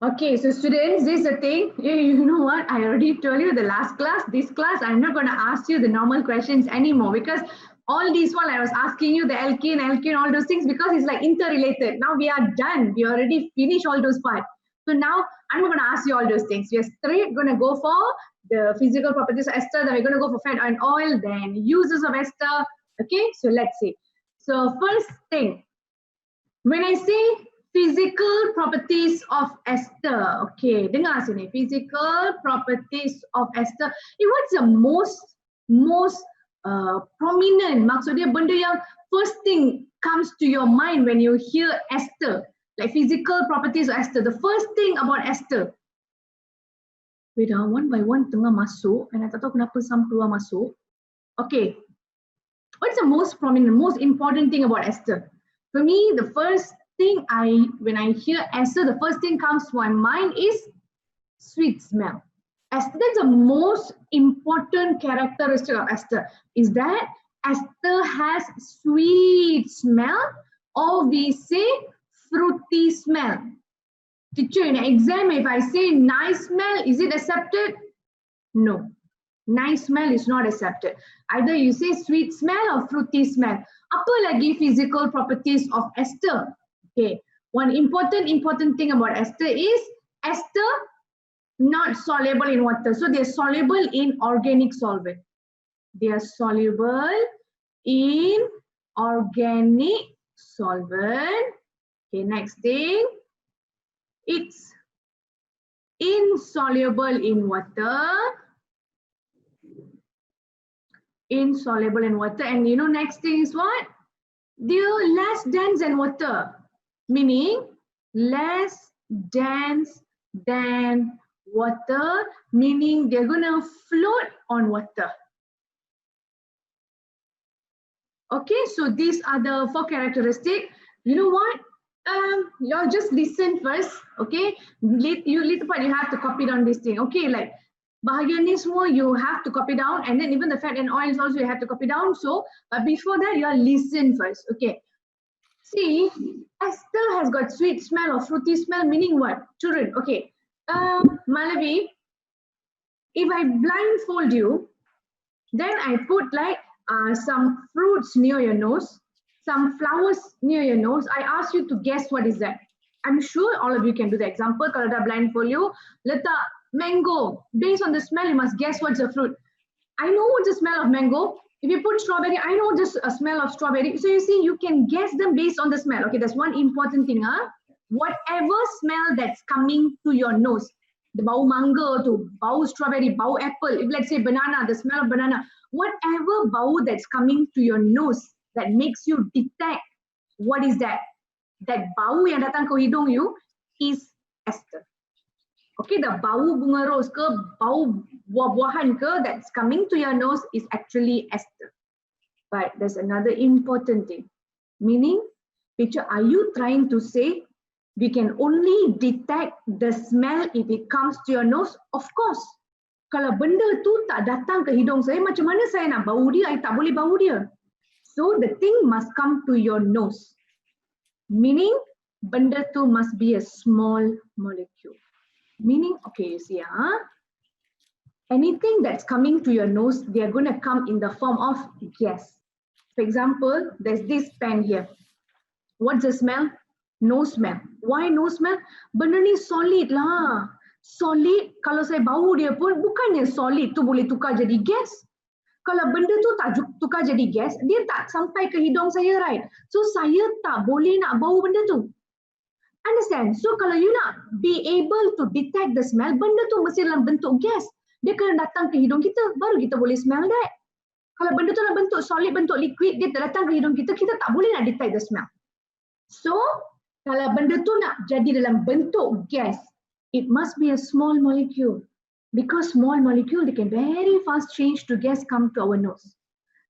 Okay, so students, this is the thing. You know what? I already told you the last class, this class, I'm not going to ask you the normal questions anymore because all these while I was asking you the alkene, all those things because it's like interrelated. Now we are done. We already finished all those parts. So now I'm not going to ask you all those things. We are straight going to go for the physical properties of ester, then we're going to go for fat and oil, then uses of ester. Okay, so let's see. So first thing, when I say physical properties of ester, okay, dengar sini, physical properties of ester. What's the most prominent? Maksud dia benda yang first thing comes to your mind when you hear ester, like physical properties of ester. The first thing about ester. Wait, one by one tengah masuk, and I tak tahu kenapa some keluar masuk. Okay, what's the most prominent, most important thing about ester? For me, the first thing when I hear ester, the first thing comes to my mind is sweet smell. Ester, that's the most important characteristic of ester, is that ester has sweet smell, or we say fruity smell. Teacher, in an exam, if I say nice smell, is it accepted? No. Nice smell is not accepted. Either you say sweet smell or fruity smell. Apa lagi physical properties of ester? Okay, one important thing about ester is ester not soluble in water. So they're soluble in organic solvent. They are soluble in organic solvent. Okay, next thing. It's insoluble in water. Insoluble in water. And you know, next thing is what? They're less dense than water. Meaning less dense than water, meaning they're gonna float on water. Okay, so these are the 4 characteristics. You know what? Y'all just listen first, okay? Little part you have to copy down this thing, okay? Like bahagian ni semua you have to copy down, and then even the fat and oils also you have to copy down. So, but before that, you all listen first, okay? See, ester has got sweet smell or fruity smell, meaning what? Children, okay. Malavi, if I blindfold you, then I put like some fruits near your nose, some flowers near your nose. I ask you to guess what is that. I'm sure all of you can do the example. Kalau dah blindfold you, letak mango. Based on the smell, you must guess what's the fruit. I know what's the smell of mango. If you put strawberry, I know just a smell of strawberry. So you see, you can guess them based on the smell. Okay, that's one important thing. Whatever smell that's coming to your nose, the bau mangga to, bau strawberry, bau apple, if let's say banana, the smell of banana, whatever bau that's coming to your nose that makes you detect what is that? That bau yang datang ke hidung you is ester. Okay, the bau bunga rose ke, bau buah-buahan ke that's coming to your nose is actually ester. But there's another important thing. Meaning, teacher, are you trying to say we can only detect the smell if it comes to your nose? Of course. Kalau benda tu tak datang ke hidung saya, macam mana saya nak bau dia? I tak boleh bau dia. So the thing must come to your nose. Meaning, benda tu must be a small molecule. Meaning, okay, you see, anything that's coming to your nose, they are going to come in the form of gas. For example, there's this pen here. What's the smell? No smell. Why no smell? Benda ni solid lah. Solid, kalau saya bau dia pun, bukannya solid tu boleh tukar jadi gas. Kalau benda tu tak tukar jadi gas, dia tak sampai ke hidung saya, right? So saya tak boleh nak bau benda tu. Understand? So kalau you nak be able to detect the smell, benda tu mesti dalam bentuk gas. Dia kena datang ke hidung kita, baru kita boleh smell that. Kalau benda tu dalam bentuk solid, bentuk liquid, dia datang ke hidung kita, kita tak boleh nak detect the smell. So, kalau benda tu nak jadi dalam bentuk gas, it must be a small molecule. Because small molecule, they can very fast change to gas come to our nose.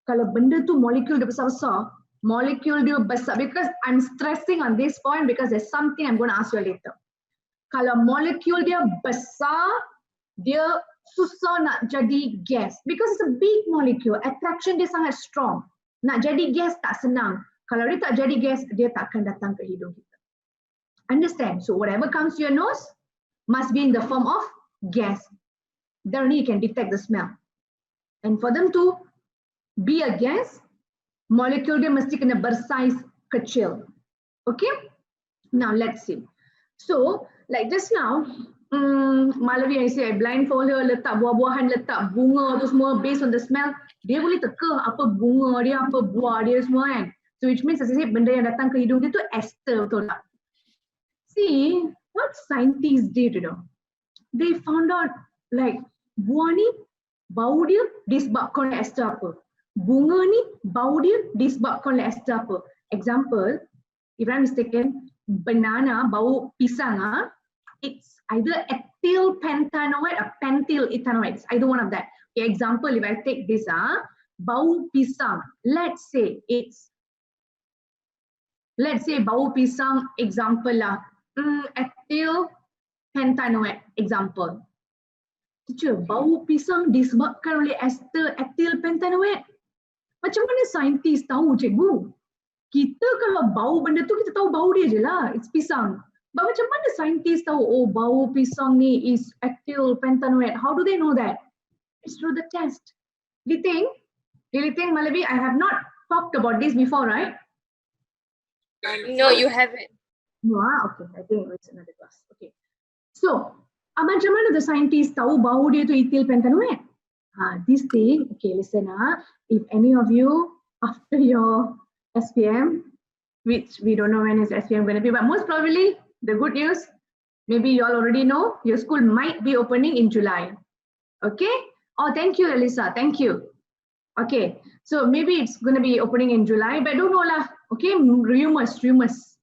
Kalau benda tu molecule dia besar-besar, molecule dia besar, because I'm stressing on this point because there's something I'm going to ask you later. Kalau molecule dia besar, dia susah nak jadi gas because it's a big molecule, attraction dia sangat strong. Nak jadi gas tak senang. Kalau dia tak jadi gas, dia tak akan datang ke hidung kita. Understand? So whatever comes to your nose, must be in the form of gas. Then only you can detect the smell. And for them to be a gas, molecule dia mesti kena bersaiz kecil. Okay? Now let's see. So, like just now, Malavi I say, blindfold her, letak buah-buahan, letak bunga tu semua based on the smell. Dia boleh teka apa bunga dia, apa buah dia semua kan. So which means as I say, benda yang datang ke hidung dia tu ester, betul tak? See, what scientists did, you know, they found out like buah ni bau dia disebabkan oleh ester apa. Bunga ni bau dia disebabkan oleh ester apa. Example, if I'm mistaken, banana bau pisang, it's either ethyl pentanoate or pentyl ethanoate. It's either one of that. Okay, example, if I take this, bau pisang. Let's say bau pisang example lah. Ethyl pentanoate example. Teacher, bau pisang disebabkan oleh ester ethyl pentanoate. Macam mana saintis tahu, cikgu? Kita kalau bau benda tu, kita tahu bau dia je lah. It's pisang. But macam mana saintis tahu, oh bau pisang ni is ethyl pentanoate? How do they know that? It's through the test. Liting, Malavi, I have not talked about this before, right? No, you haven't. No, okay. I think it's another class. Okay. So, macam mana the scientists tahu bau dia tu ethyl pentanoate? This thing, okay, listen, if any of you after your SPM, which we don't know when is SPM going to be, but most probably the good news, maybe you all already know, your school might be opening in July. Okay? Oh, thank you, Elisa. Thank you. Okay, so maybe it's going to be opening in July, but don't know lah. Okay, rumors.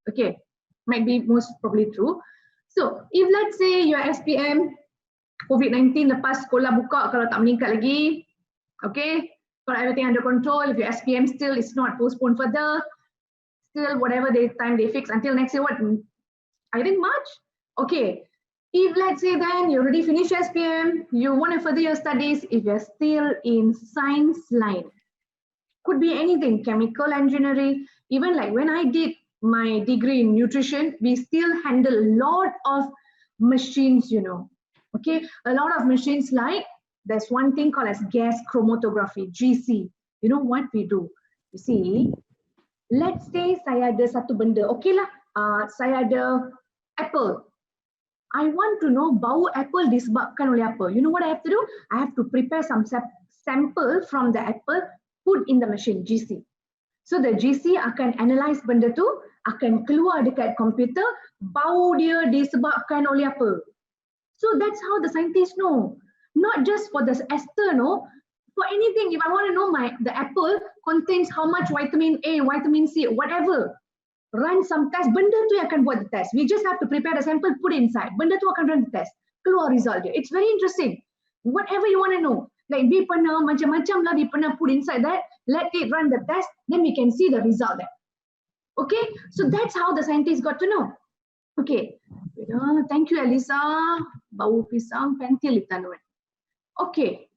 Okay, might be most probably true. So, if let's say your SPM, COVID-19 lepas sekolah buka, kalau tak meningkat lagi, okay, got everything under control, if your SPM still is not postponed further, still whatever time they fix until next year, what, I think March? Okay, if let's say then you already finished SPM, you want to further your studies, if you're still in science line, could be anything, chemical engineering, even like when I did my degree in nutrition, we still handle a lot of machines, you know, okay, a lot of machines like, there's one thing called as gas chromatography, GC. You know what we do? You see, let's say saya ada satu benda, okay lah, saya ada apple. I want to know bau apple disebabkan oleh apa. You know what I have to do? I have to prepare some sample from the apple, put in the machine, GC. So the GC akan analyze benda tu, akan keluar dekat komputer, bau dia disebabkan oleh apa. So that's how the scientists know. Not just for the ester, no. For anything, if I want to know the apple contains how much vitamin A, vitamin C, whatever, run some test, benda tu yang akan buat the test. We just have to prepare the sample, put it inside. Benda tu akan run the test. Keluar result dia. It's very interesting. Whatever you want to know. Like we pernah macam-macam lah, we pernah put inside that, let it run the test, then we can see the result there. Okay, so that's how the scientists got to know. Okay, thank you Elisa. Bau pisang, pentyl ethanoate. Okay,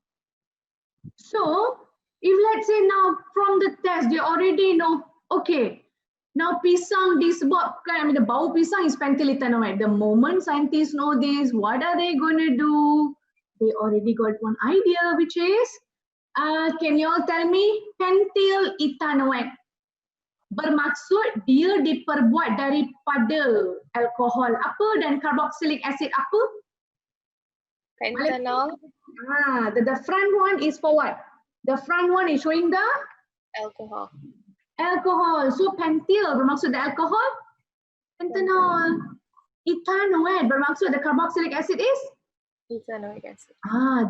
so if let's say now from the test they already know, okay, now pisang disebabkan, the bau pisang is pentyl ethanoate. The moment scientists know this, what are they going to do? They already got one idea, which is, can you all tell me, pentyl ethanoate bermaksud dia diperbuat daripada alkohol apa dan carboxylic acid apa? Pentanol. The front one is for what? The front one is showing the Alcohol. So pentyl bermaksud the alcohol, pentanol. Ethanoate bermaksud the carboxylic acid is Ethanoic acid.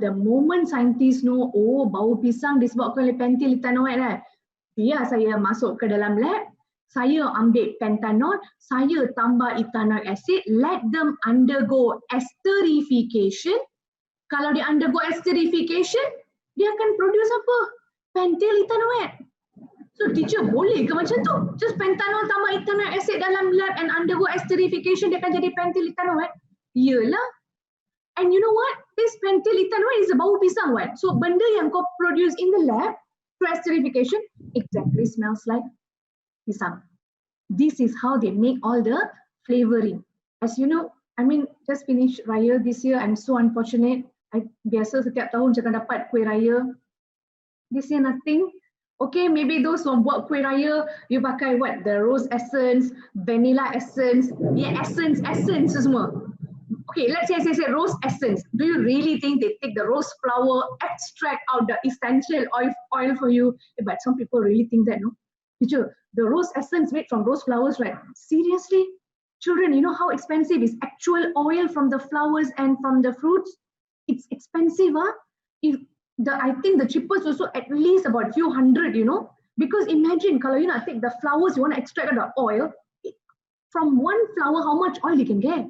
The moment scientists know, oh bau pisang disebabkan oleh pentyl ethanoate, biar saya masuk ke dalam lab, saya ambil pentanol, saya tambah ethanoic acid, let them undergo esterification. Kalau dia undergo esterification, dia akan produce apa? Pentyl ethanoate. So teacher, boleh ke macam tu? Just pentanol tambah ethanoic acid dalam lab and undergo esterification, dia akan jadi pentyl ethanoate? Yelah. And you know what? This pentyl ethanoate is a bau pisang, what? So benda yang kau produce in the lab, esterification exactly smells like pisang. This is how they make all the flavoring. As you know, I mean, just finished Raya this year. I'm so unfortunate. Biasa setiap tahun jangan dapat kuih Raya. This year nothing. Okay, maybe those who buat kuih Raya, you pakai what? The rose essence, vanilla essence, essence semua. Okay, let's say rose essence. Do you really think they take the rose flower, extract out the essential oil for you? But some people really think that, no? Teacher, the rose essence made from rose flowers, right? Seriously? Children, you know how expensive is actual oil from the flowers and from the fruits? It's expensive, huh? I think the cheapest also at least about few hundred, you know? Because imagine, kalau you nak take the flowers, you want to extract the oil, from one flower, how much oil you can get?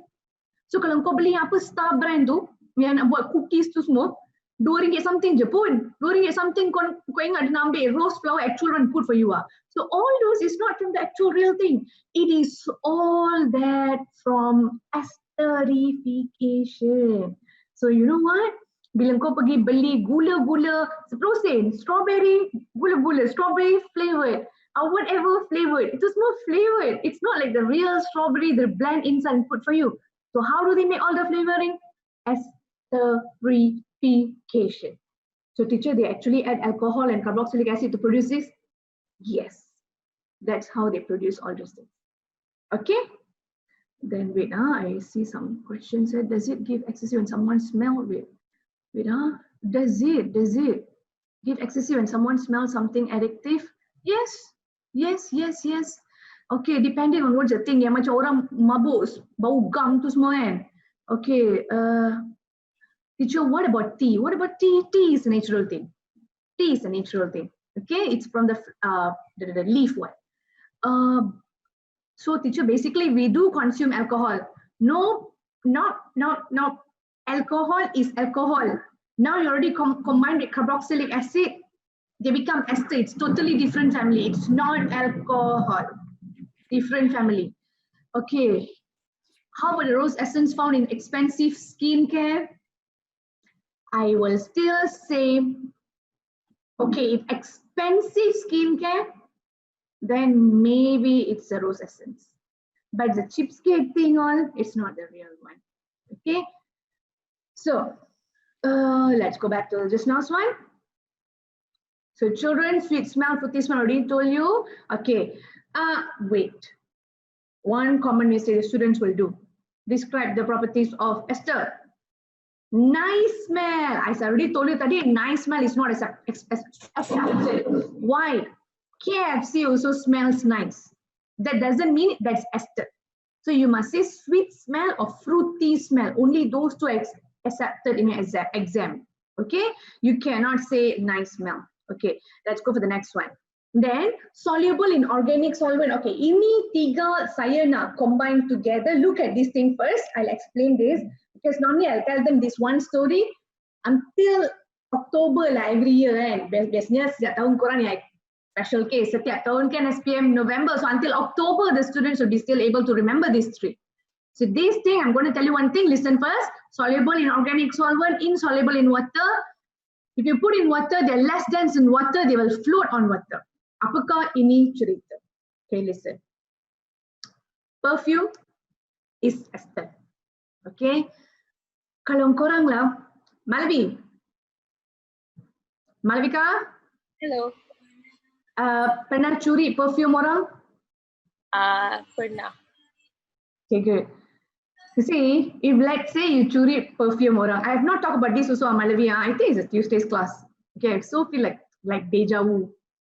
So kalau kau beli apa Star brand tu, yang nak buat cookies tu semua, RM2 something je pun. RM2 something kau ingat dia nak ambil rose flower actual one put for you ah. So all those is not from the actual real thing. It is all that from esterification. So you know what? Bila kau pergi beli gula-gula 10 sen, strawberry, gula-gula, strawberry flavored, or whatever flavored, it is more flavored. It's not like the real strawberry, the blend inside and put for you. So how do they make all the flavoring? Esterification. So teacher, they actually add alcohol and carboxylic acid to produce this? Yes. That's how they produce all those things. Okay? Then wait, I see some questions here. Does it give excessive when someone smells it? Wait, does it give excessive when someone smells something addictive? Yes. Okay, depending on what the thing. Yang macam orang mabuk, bau gam tu semua kan. Okay, teacher, what about tea? What about tea? Tea is a natural thing. Tea is a natural thing. Okay, it's from the leaf one. So teacher, basically we do consume alcohol. No. Alcohol is alcohol. Now you already combined with carboxylic acid, they become ester. It's totally different family. It's not alcohol. Different family. Okay. How about the rose essence found in expensive skincare? I will still say, okay, if expensive skincare, then maybe it's a rose essence. But the cheapskate thing all, it's not the real one. Okay. So let's go back to just now's one. So children, sweet smell, fruity smell, already told you. Okay. Wait. One common mistake the students will do. Describe the properties of ester. Nice smell. I already told you that nice smell is not accepted. Why? KFC also smells nice. That doesn't mean that's ester. So you must say sweet smell or fruity smell. Only those two are accepted in your exam. Okay? You cannot say nice smell. Okay, let's go for the next one. Then soluble in organic solvent. Okay, ini tiga saya nak combine together. Look at this thing first. I'll explain this because normally I'll tell them this one story until October lah every year kan. Biasanya setiap tahun korang ni special case. Setiap tahun kan SPM November. So until October the students will be still able to remember these three. So this thing, I'm going to tell you one thing. Listen first. Soluble in organic solvent, insoluble in water. If you put in water, they're less dense in water, they will float on water. Apakah ini cerita? Okay, listen. Perfume is ester. Okay. Kalau korang lah, Malavika? Hello. Pernah curi perfume orang? Pernah. Okay, good. You see, if let's say you curi perfume orang, I have not talked about this also on Malavi. I think it's a Tuesday's class. Okay, I so feel like deja vu.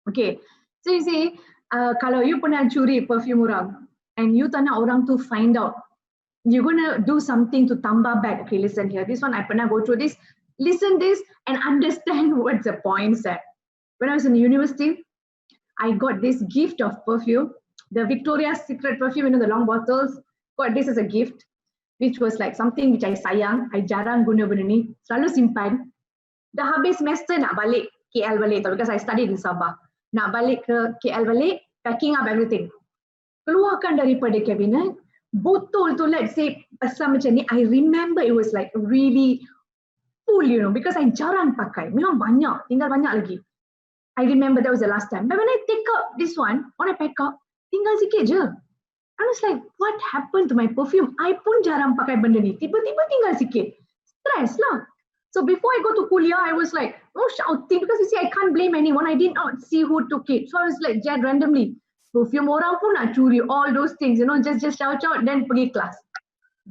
Okay, so you see, kalau you pernah curi perfume orang, and you tak nak orang to find out, you're gonna do something to tambah back. Okay, listen here. This one I pernah go through this. Listen this and understand what's the point set. When I was in university, I got this gift of perfume, the Victoria's Secret perfume, you know, the long bottles. Got this as a gift, which was like something which I sayang. I jarang guna benda ni, selalu simpan. Dah habis semester nak balik KL balik tau, because I studied in Sabah. Nak balik ke KL balik, packing up everything. Keluarkan daripada kabinet, botol tu let's say pasal macam ni, I remember it was like really full, you know, because I jarang pakai. Memang banyak, tinggal banyak lagi. I remember that was the last time. But when I take up this one, when I pack up, tinggal sikit je. I was like, what happened to my perfume? I pun jarang pakai benda ni. Tiba-tiba tinggal sikit. Stress lah. So before I go to kuliah, I was like, oh, shouting because you see, I can't blame anyone. I did not see who took it. So I was like, Jad randomly. Perfume orang pun nak curi, all those things, just shout, then pergi kelas.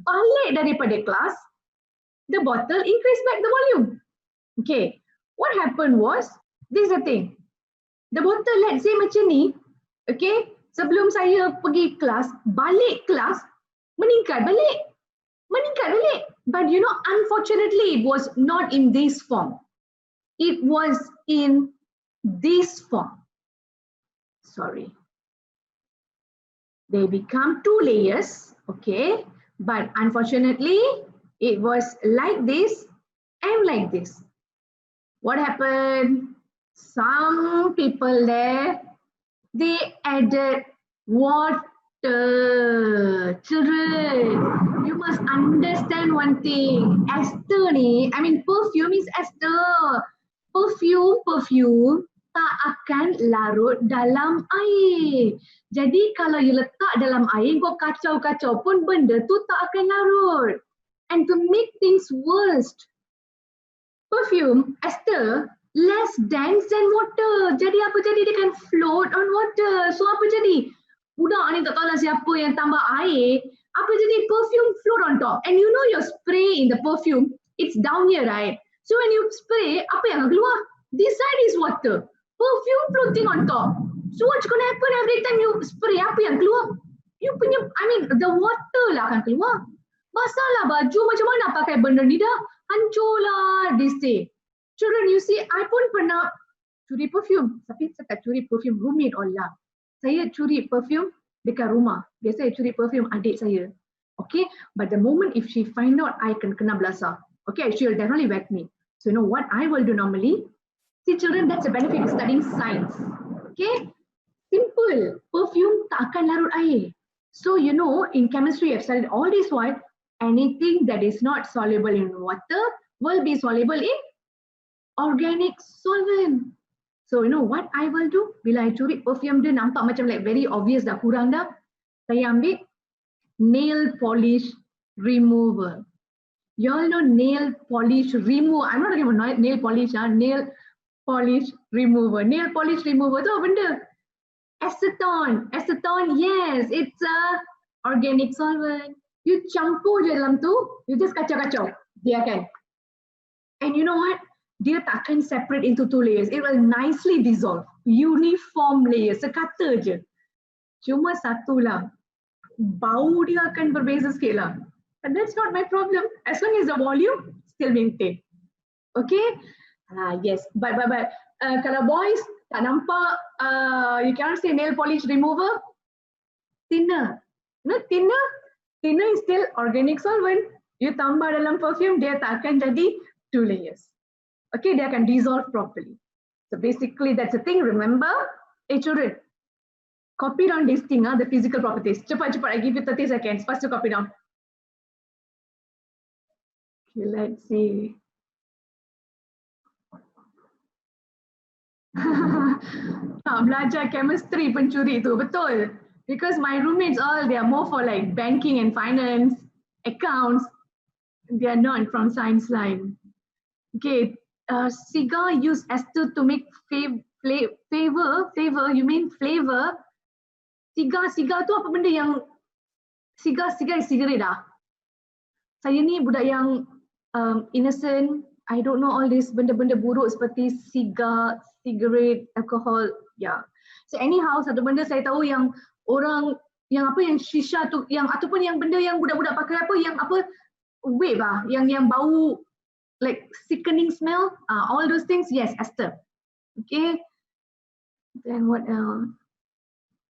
Balik daripada kelas, the bottle increased back the volume. Okay, what happened was, this is the thing. The bottle, let's say macam ni, okay, sebelum saya pergi kelas, balik kelas, meningkat balik. But unfortunately, it was not in this form. It was in this form. Sorry. They become 2 layers, okay? But unfortunately, it was like this and like this. What happened? Some people there, they added water. Children, you must understand one thing. Ester ni, I mean perfume is ester. Perfume tak akan larut dalam air. Jadi kalau you letak dalam air, kau kacau-kacau pun benda tu tak akan larut. And to make things worse, perfume, ester, less dense than water. Jadi apa jadi? Dia can float on water. So apa jadi? Budak ni tak tahulah siapa yang tambah air. Apa jadi? Perfume float on top. And you know your spray in the perfume, it's down here, right? So when you spray, apa yang akan keluar? This side is water. Perfume floating on top. So what's going to happen every time you spray? Apa yang keluar? The water lah akan keluar. Basahlah baju, macam mana pakai benda ni dah? Hancur lah this day. Children, you see, I pun pernah curi perfume. Tapi saya tak curi perfume roommate all lah. Saya curi perfume dekat rumah. Biasa saya curi perfume adik saya. Okay, but the moment if she find out I can kena belasah, okay, she'll definitely whack me. So you know what I will do normally? See children, that's the benefit of studying science. Okay, simple. Perfume tak akan larut air. So you know, in chemistry I've studied all this while, anything that is not soluble in water will be soluble in organic solvent. So you know what I will do? Bila I curi perfume dia nampak macam like very obvious dah kurang dah, saya ambil nail polish remover. You all know nail polish remover. I'm not talking about nail polish, nail polish remover. Nail polish remover tu apa benda? Acetone. Acetone, yes, it's a organic solvent. You campur je dalam tu, you just kacau-kacau. Dia akan. And you know what? Dia takkan separate into 2 layers. It will nicely dissolve. Uniform layer. Sekata je. Cuma satu lah. Bau dia akan berbeza sikit lah. But that's not my problem. As long as the volume still maintain. Okay? Yes. But kalau boys tak nampak, you cannot say nail polish remover. Thinner. No, thinner. Thinner is still organic solvent. You tambah dalam perfume, dia tak akan jadi 2 layers. Okay, they can dissolve properly. So basically, that's the thing. Remember, children, copy down this thing, the physical properties. Cepat, I give you 30 seconds. First to copy down. Okay, let's see. Belajar chemistry pencuri tu, betul. Because my roommates all, they are more for like banking and finance, accounts. They are not from science line. Okay. Cigar use ester to make flavor, you mean flavor? Cigar tu apa benda yang cigar is cigarette dah. Saya ni budak yang innocent, I don't know all this benda-benda buruk seperti cigar, cigarette, alcohol, yeah. So anyhow, satu benda saya tahu yang orang yang apa yang shisha tu, yang ataupun yang benda yang budak-budak pakai apa yang apa vape yang bau like sickening smell, all those things, yes, ester. Okay. Then what else?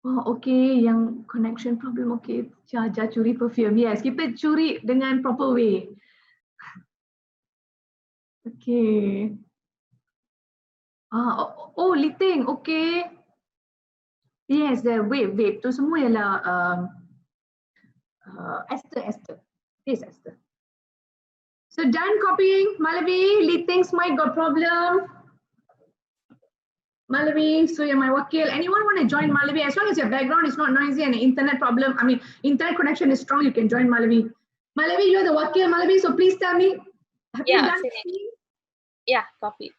Oh, okay, yang connection problem, okay. Jaja curi perfume, yes, kita curi dengan proper way. Okay. Liting, okay. Yes, the vape tu semua ialah ester. Yes, ester. So done copying, Malavi, Litings might got problem. Malavi, so you're my wakil. Anyone want to join Malavi? As long as your background is not noisy and internet problem, I mean, internet connection is strong, you can join Malavi. Malavi, you're the wakil, Malavi, so please tell me, have you Yeah, done finished. this? Yeah, copied.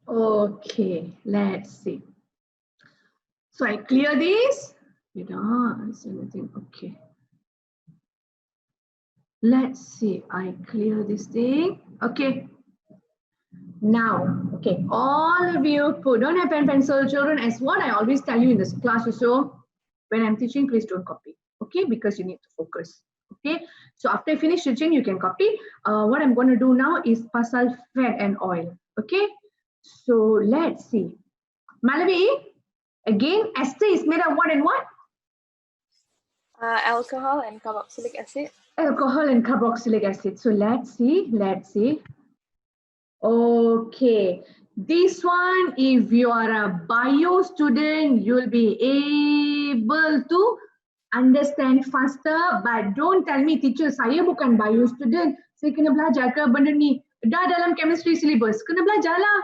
Okay, let's see. So I clear this. You don't see anything. Okay. Let's see. I clear this thing. Okay. Now, okay, all of you who don't have pen pencil, children, as what I always tell you in this class also, when I'm teaching, please don't copy. Okay, because you need to focus. Okay, so after I finish teaching, you can copy. What I'm going to do now is pasal fat and oil. Okay, so let's see. Malavi, again, ester is made of what and what? Alcohol and carboxylic acid. Alcohol and carboxylic acid. So let's see. Okay, this one, if you are a bio student, you'll be able to understand faster. But don't tell me, teacher, saya bukan bio student. Saya kena belajar ke benda ni? Dah dalam chemistry syllabus, kena belajar lah.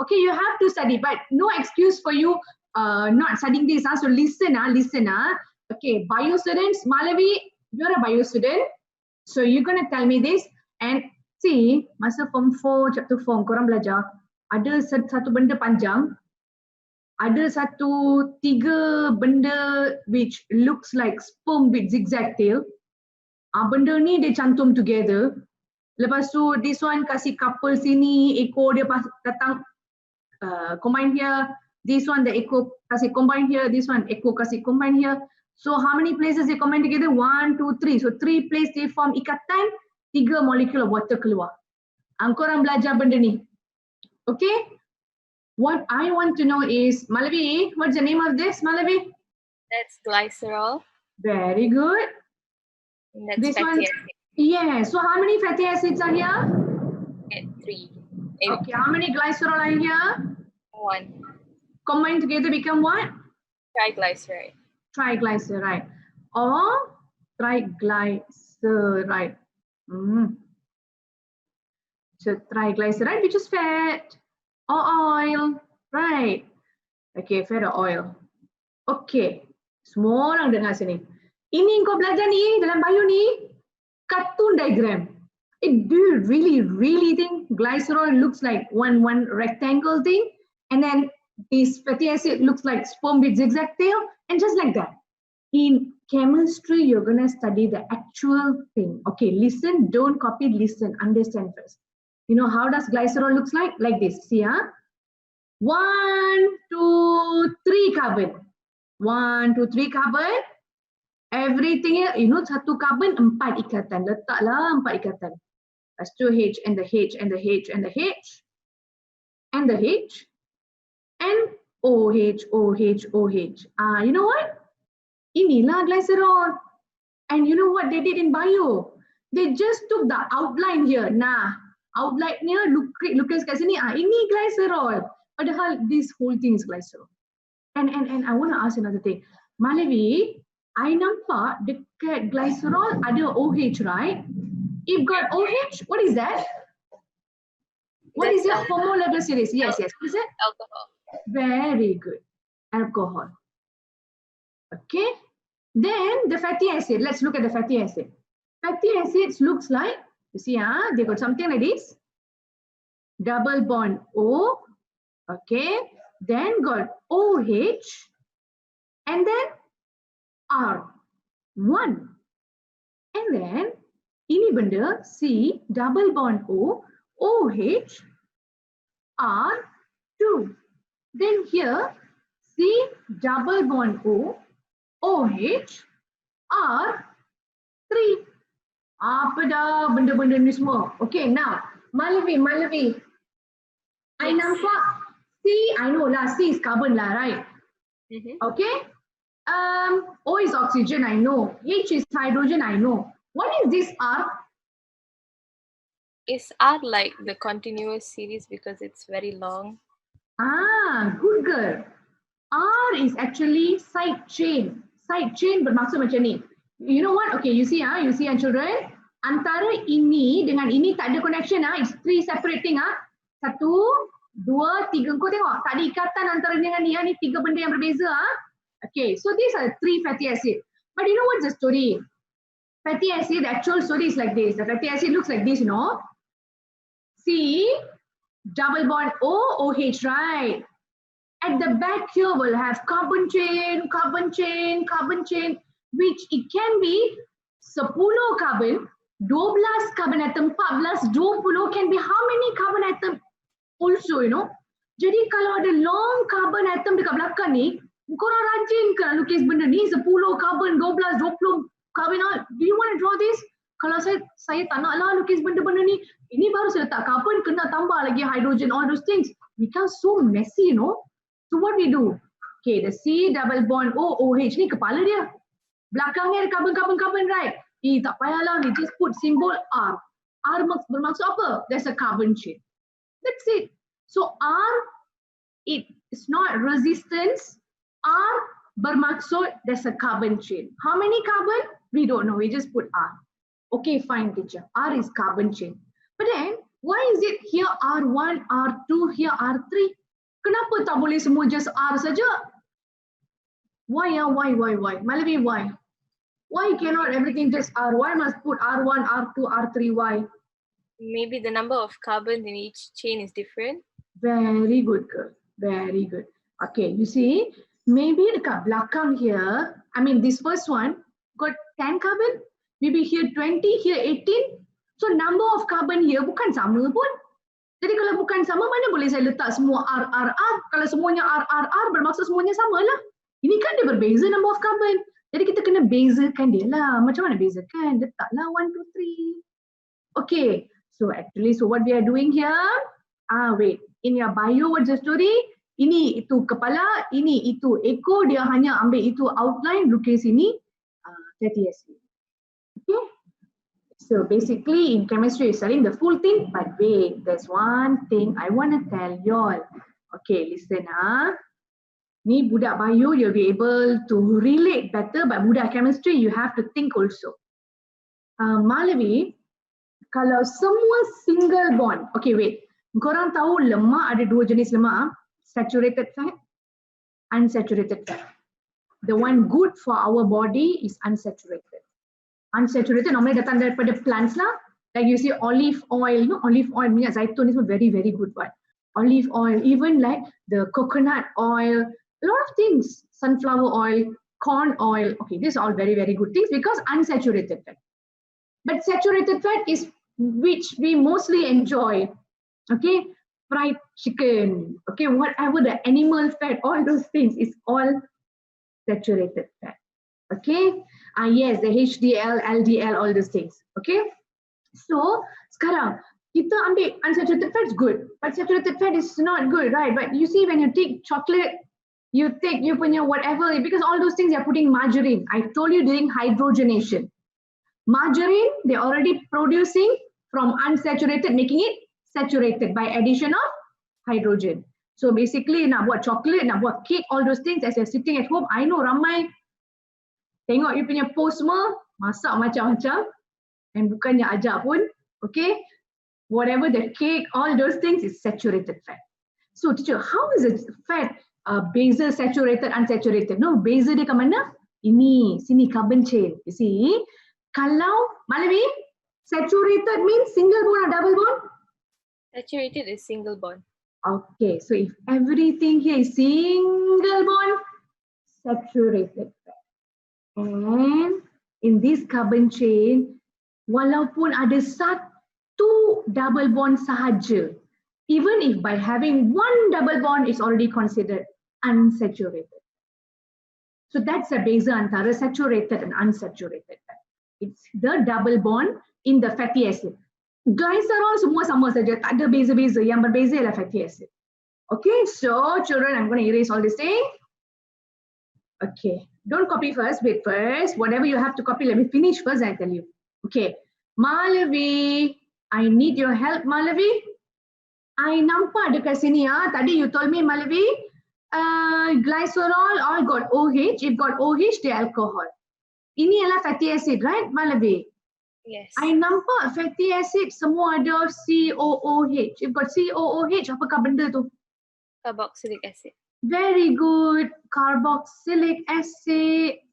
Okay, you have to study, but no excuse for you not studying this. So listen. Okay, bio students, Malavi, you're a bio student. So you're going to tell me this and see, masa form 4, chapter 4, korang belajar, ada satu benda panjang, ada tiga benda which looks like sperm with zigzag tail. Benda ni dia cantum together. Lepas tu, this one kasih couple sini, ekor dia datang combine here. This one, the ekor kasih combine here. This one, ekor kasih combine here. So how many places they combine together? 1, 2, 3. So 3 places they form ikatan, 3 molecule of water keluar. Korang belajar benda ni. Okay? What I want to know is, Malavi, what's the name of this, Malavi? That's glycerol. Very good. And that's This fatty one, acid. yeah. So how many fatty acids are here? Get 3. Okay, how many glycerol are here? 1. Combined together become what? Triglyceride. Triglyceride or triglyceride. So triglyceride, which is fat or oil, right? Okay, fat or oil. Okay, semua orang dengar sini. Ini kau belajar ni dalam bio ni, cartoon diagram. Do you really think glycerol looks like one rectangle thing, and then this fatty acid looks like sperm with zigzag tail, and just like that. In chemistry, you're gonna study the actual thing. Okay, listen, don't copy, listen, understand first. You know how does glycerol looks like? Like this, see, 1, 2, 3 carbon. 1, 2, 3 carbon. Everything here, you know, satu carbon, 4 ikatan. Letaklah 4 ikatan. That's 2 H and the H and the H and the H and the H and OH, OH, OH. You know what? Inilah glycerol. And you know what they did in bio? They just took the outline here. Nah, outline-nya lukis kat sini. Ini glycerol. Padahal this whole thing is glycerol. And I want to ask another thing. Malavi, I nampak dekat glycerol ada OH, right? If got OH, what is that? What is your homologous series? Yes. What is it? Alcohol. Very good. Alcohol. Okay. Then the fatty acid. Let's look at the fatty acid. Fatty acids looks like, you see, they got something like this. Double bond O. Okay. Then got OH. And then R. 1. And then ini benda C, double bond O, OH, R, 2. Then here C, double bond O, OH, R, 3. Apa dah benda-benda ni semua? Okay, now Malavi. I nampak C, I know lah, C is carbon lah, right? Okay. O is oxygen, I know. H is hydrogen, I know. What is this R? Is R like the continuous series because it's very long? Good girl. R is actually side chain. Side chain bermaksud macam ni. You know what? Okay, you see children. Antara ini dengan ini tak ada connection it's 3 separating 1, 2, 3. Kau tengok tak ada ikatan antara dengan ni 3 benda yang berbeza Okay, so these are 3 fatty acid. But you know what's the story? Fatty acid, the actual story is like this. The fatty acid looks like this, See, double bond O, OH, right? At the back here we'll have carbon chain, carbon chain, carbon chain, which it can be 10 carbon, 12 carbon atom, 14, 20 can be how many carbon atom also, Jadi kalau ada long carbon atom dekat belakang ni, korang rajin ke nak lukis benda ni 10 carbon, 12, 20 carbon. Do you want to draw this? Kalau saya tak nak lah lukis benda-benda ni. Ini baru saya letak carbon, kena tambah lagi hydrogen, all those things. Become so messy, So what we do? Okay, the C double bond O, OH ni kepala dia. Belakangnya ada carbon, right? Tak payahlah, we just put symbol R. R bermaksud apa? There's a carbon chain. That's it. So R, it is not resistance. R bermaksud there's a carbon chain. How many carbon? We don't know, we just put R. Okay, fine teacher. R is carbon chain. But then, why is it here R1, R2, here R3? Kenapa tak boleh semua just R saja? Why? Malavi, why? Why cannot everything just R? Why must put R1, R2, R3, why? Maybe the number of carbons in each chain is different. Very good, girl. Very good. Okay, you see, maybe dekat belakang here, this first one got 10 carbon, maybe here 20, here 18. So number of carbon here bukan sama pun. Jadi kalau bukan sama, mana boleh saya letak semua R. Kalau semuanya R, bermaksud semuanya sama lah. Ini kan dia berbeza number of carbon. Jadi kita kena bezakan dia lah. Macam mana bezakan? Letaklah 1, 2, 3. Okay, so what we are doing here, wait. In your bio, what's the story? Ini itu kepala, ini itu ekor, dia hanya ambil itu outline, lukis ini fatty acid. Okay? So basically in chemistry you're studying the full thing, but wait, there's one thing I want to tell y'all. Okay, listen Ni budak bio, you'll be able to relate better, but budak chemistry you have to think also. Malavi, kalau semua single bond, okay wait, korang tahu lemak ada 2 jenis lemak, saturated fat, unsaturated fat. The one good for our body is unsaturated. Unsaturated normally datang daripada plants lah. Like you see olive oil, olive oil, minyak zaitun is very, very good one. Olive oil, even like the coconut oil, a lot of things, sunflower oil, corn oil. Okay, these are all very, very good things because unsaturated fat. But saturated fat is which we mostly enjoy. Okay, fried chicken, okay, whatever the animal fat, all those things is all saturated fat. Okay, yes, the HDL, LDL, all those things. Okay, so sekarang kita ambil unsaturated fat is good, but saturated fat is not good, right? But you see when you take chocolate, you punya whatever, because all those things you're putting margarine. I told you during hydrogenation. Margarine, they're already producing from unsaturated, making it saturated by addition of hydrogen. So basically nak buat chocolate, nak buat cake, all those things as you're sitting at home, I know ramai tengok you punya post semua, masak macam-macam and bukannya ajar pun, okay? Whatever the cake, all those things is saturated fat. So teacher, how is it fat beza saturated, unsaturated? No, beza dia ke mana? Ini, sini carbon chain. You see, kalau, Malavi, saturated means single bond or double bond? Saturated is single bond. Okay, so if everything here is single bond, saturated fat. And in this carbon chain, walaupun ada satu double bond sahaja, even if by having one double bond is already considered unsaturated. So that's the beza antara saturated and unsaturated fat. It's the double bond in the fatty acid. Glycerol semua sama saja, tak ada beza-beza. Yang berbeza ialah fatty acid. Okay, so children, I'm going to erase all this thing. Okay, don't copy first, wait first. Whatever you have to copy, let me finish first, I tell you. Okay, Malavi, I need your help, Malavi. I nampak dekat sini tadi you told me, Malavi, glycerol all got OH, if got OH, the alcohol. Ini ialah fatty acid, right, Malavi? Yes. I nampak fatty acid semua ada COOH. If got COOH, apakah benda tu? Carboxylic acid. Very good. Carboxylic acid.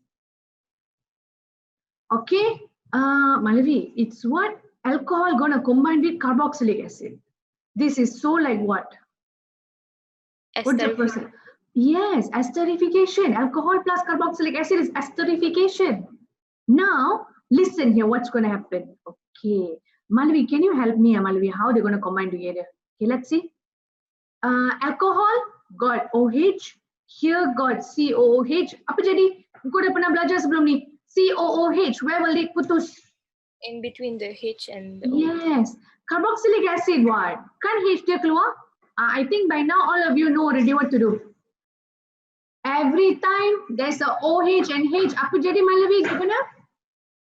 Okay. Malavi, it's what? Alcohol gonna combine with carboxylic acid. This is so like what? What's the process? Yes, esterification. Alcohol plus carboxylic acid is esterification. Now, listen here, what's going to happen? Okay. Malavi, can you help me, Malavi, how they're going to combine together? Okay, let's see. Alcohol got OH. Here got COOH. Apa jadi? Kau dah pernah belajar sebelum ni? COOH, where will it putus? In between the H and the O. Yes. Carboxylic acid what? Kan H dia keluar? I think by now all of you know already what to do. Every time there's a OH and H, apa jadi Malavi? Gimana?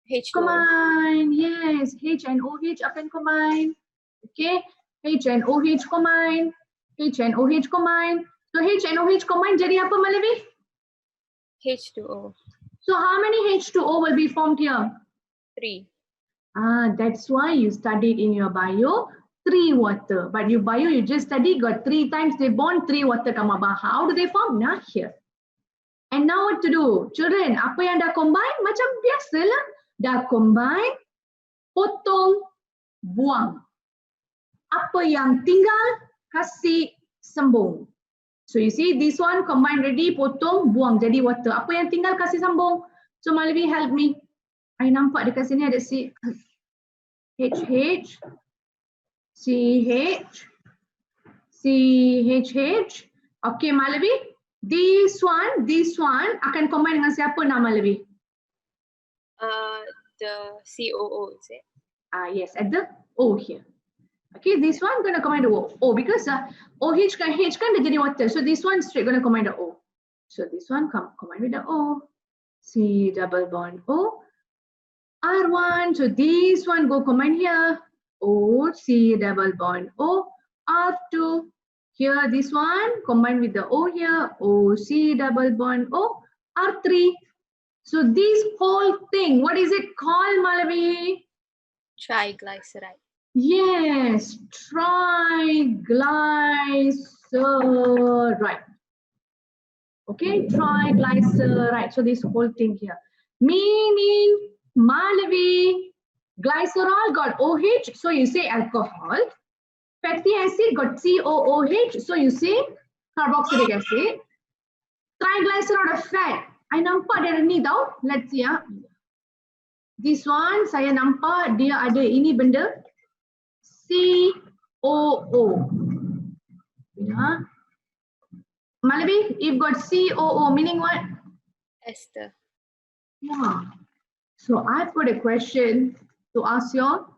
H2O. Combine, yes. H and OH akan combine. Okay. H and OH combine. H and OH combine. So H and OH combine jadi apa Malavi? H2O. So how many H2O will be formed here? 3. That's why you studied in your bio 3 water. But your bio you just studied got 3 times they bond 3 water come up. How do they form? Nah, here. And now what to do? Children, apa yang dah combine? Macam biasalah. Dah combine, potong, buang. Apa yang tinggal, kasih sambung. So you see this one combine ready, potong, buang jadi water. Apa yang tinggal kasih sambung. So Malavi help me. I nampak dekat sini ada C HH, CH, CHH. Okay Malavi, this one akan combine dengan siapa nama Malavi? The COO, is it? Yes, at the O here. Okay, this one gonna combine the O because OH kan H kan dah jadi water. So this one straight gonna combine the O. So this one combine with the O. C double bond O. R1, so this one go combine here. O, C double bond O. R2, here this one combine with the O here. O, C double bond O. R3. So this whole thing, what is it called, Malavi? Triglyceride. Yes, triglyceride. Okay, triglyceride. So this whole thing here. Meaning, Malavi, glycerol got OH, so you say alcohol. Fatty acid got COOH, so you say carboxylic acid. Triglyceride of fat. I nampak dia ada ni tau. Let's see ya. This one saya nampak dia ada ini benda COO. Ya. Malavi, if got COO meaning what? Ester. Yeah. So I've got a question to ask you all.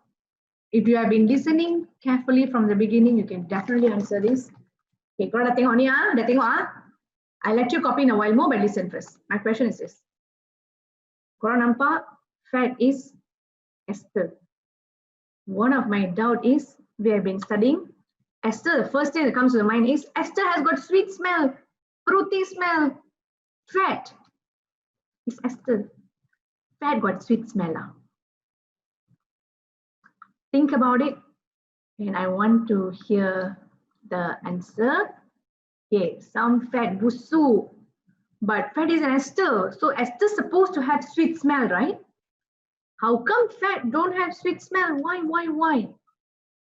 If you have been listening carefully from the beginning, you can definitely answer this. Okay, korang dah tengok ni ah, dah tengok ah. I'll let you copy in a while more, but listen first. My question is this. Korang nampak fat is ester. One of my doubt is we have been studying ester. The first thing that comes to the mind is ester has got sweet smell, fruity smell. Fat is ester. Fat got sweet smell. Think about it, and I want to hear the answer. Okay, some fat busu, but fat is an ester. So ester is supposed to have sweet smell, right? How come fat don't have sweet smell? Why?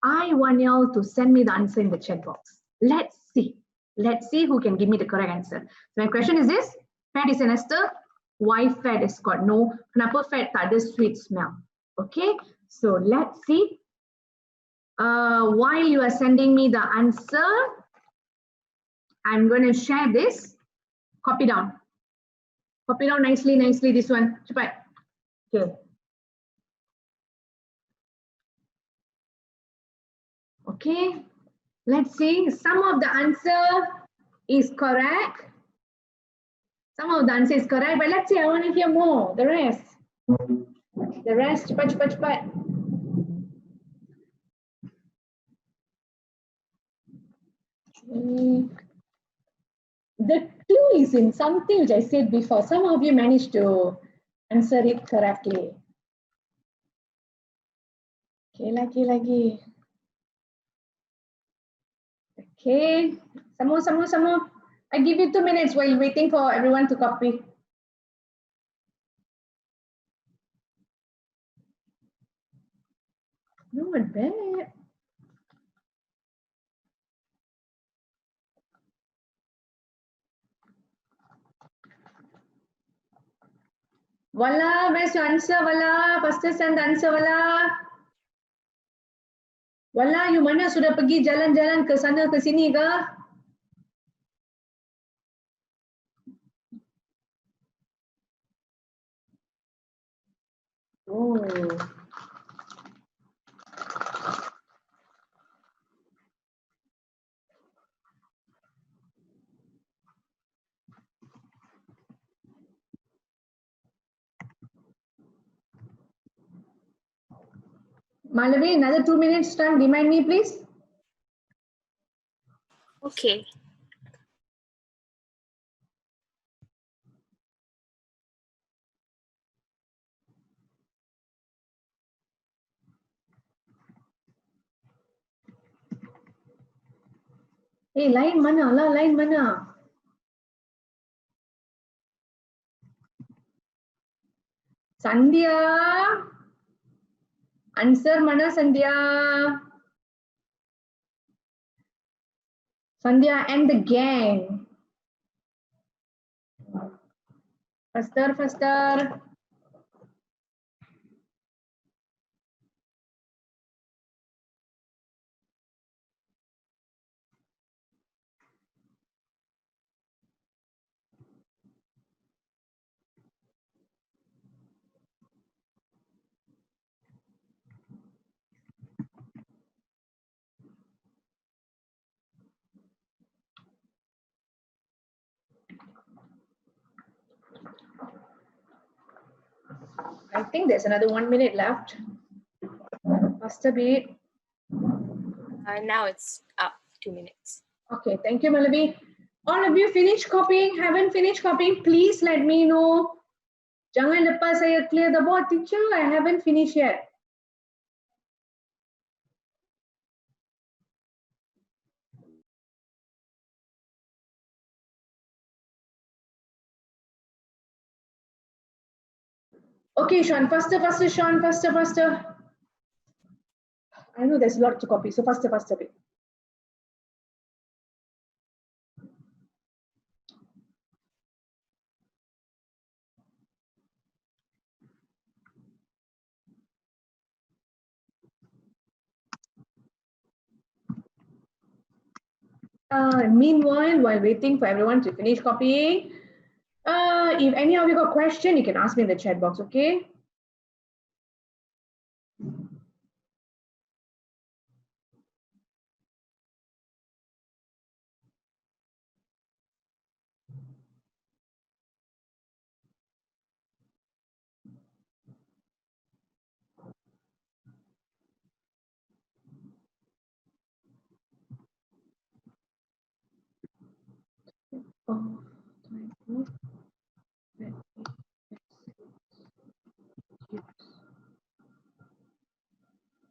I want y'all to send me the answer in the chat box. Let's see. Let's see who can give me the correct answer. So my question is this: fat is an ester. Why fat has got no? Kenapa fat tak ada sweet smell? Okay. So let's see. While you are sending me the answer, I'm going to share this. Copy down. Copy down nicely, this one. Cepat. Okay. Okay. Let's see. Some of the answer is correct. Some of the answer is correct, but let's see. I want to hear more. The rest. Cepat. The clue is in something which I said before. Some of you managed to answer it correctly. Okay, lagi. Okay, some more. I give you 2 minutes while waiting for everyone to copy. Not bad. Wala, where's your answer, Wala? Faster send the answer, Wala. Wala, you mana sudah pergi jalan-jalan ke sana ke sini ke? Oh. Malavi, another 2 minutes time. Remind me, please. Okay. Eh, lain mana lah, lain mana? Sandhya. Answer mana Sandhya? Sandhya and the gang. Faster. I think there's another 1 minute left. Faster bit. Now it's up 2 minutes. Okay, thank you, Malavi. All of you finish copying, haven't finished copying, please let me know. Jangan lepas saya clear the board, teacher, I haven't finished yet. Okay, Sean, faster, Sean, faster. I know there's a lot to copy, so faster bit. Meanwhile, while waiting for everyone to finish copying, if any of you got a question, you can ask me in the chat box, okay?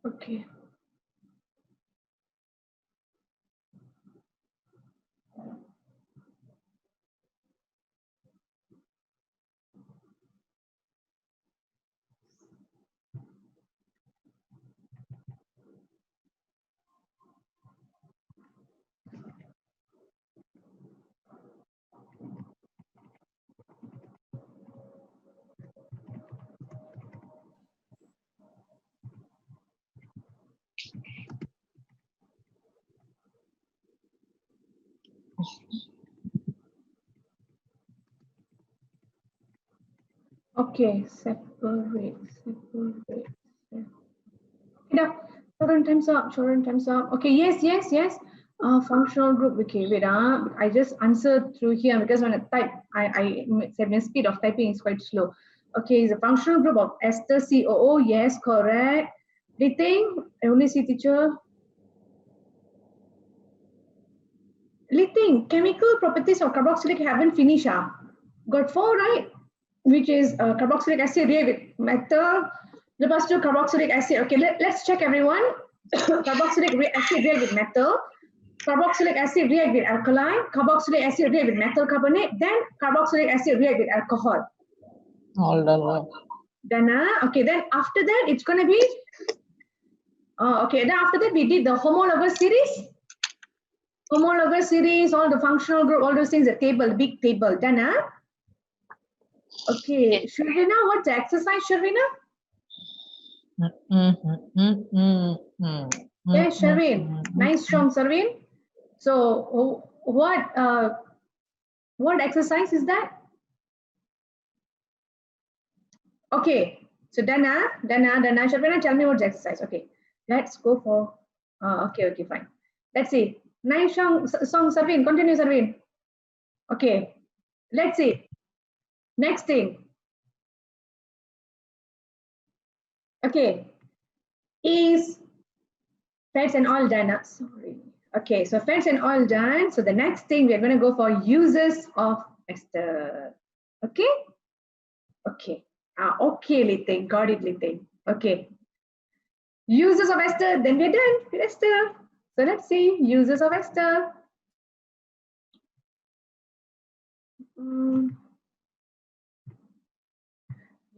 Okay. Okay, separate. Yeah, time's up. Okay, yes. Functional group. Okay, wait. I just answered through here because when I type, I the speed of typing is quite slow. Okay, it's a functional group of ester COO. Yes, correct. Liting, I only see teacher. Liting, chemical properties of carboxylic haven't finished. Got 4, right? Which is carboxylic acid react with metal, Lepas tu carboxylic acid. Okay, let's check everyone. Carboxylic acid react with metal. Carboxylic acid react with alkaline. Carboxylic acid react with metal carbonate. Then carboxylic acid react with alcohol. All done. Then, okay, then after that, it's going to be, okay, then after that, we did the homologous series. Homologous series, all the functional group, all those things, the table, big table. Done, okay, Sharvina, what's the exercise, Sharvina? Yeah, Sharvin, nice strong, Sharvin. So, what exercise is that? Okay, so Dana, Sharvina, tell me what's the exercise. Okay, let's go for, okay, fine. Let's see. Nice song, Sharvin, continue, Sharvin. Okay, let's see. Next thing. Okay, is fats and all done. Sorry. Okay, so fats and all done. So the next thing we're going to go for uses of ester. Okay. Okay. Okay, Liting. Got it, Liting. Okay. Uses of ester. Then we're done with ester. So let's see uses of ester.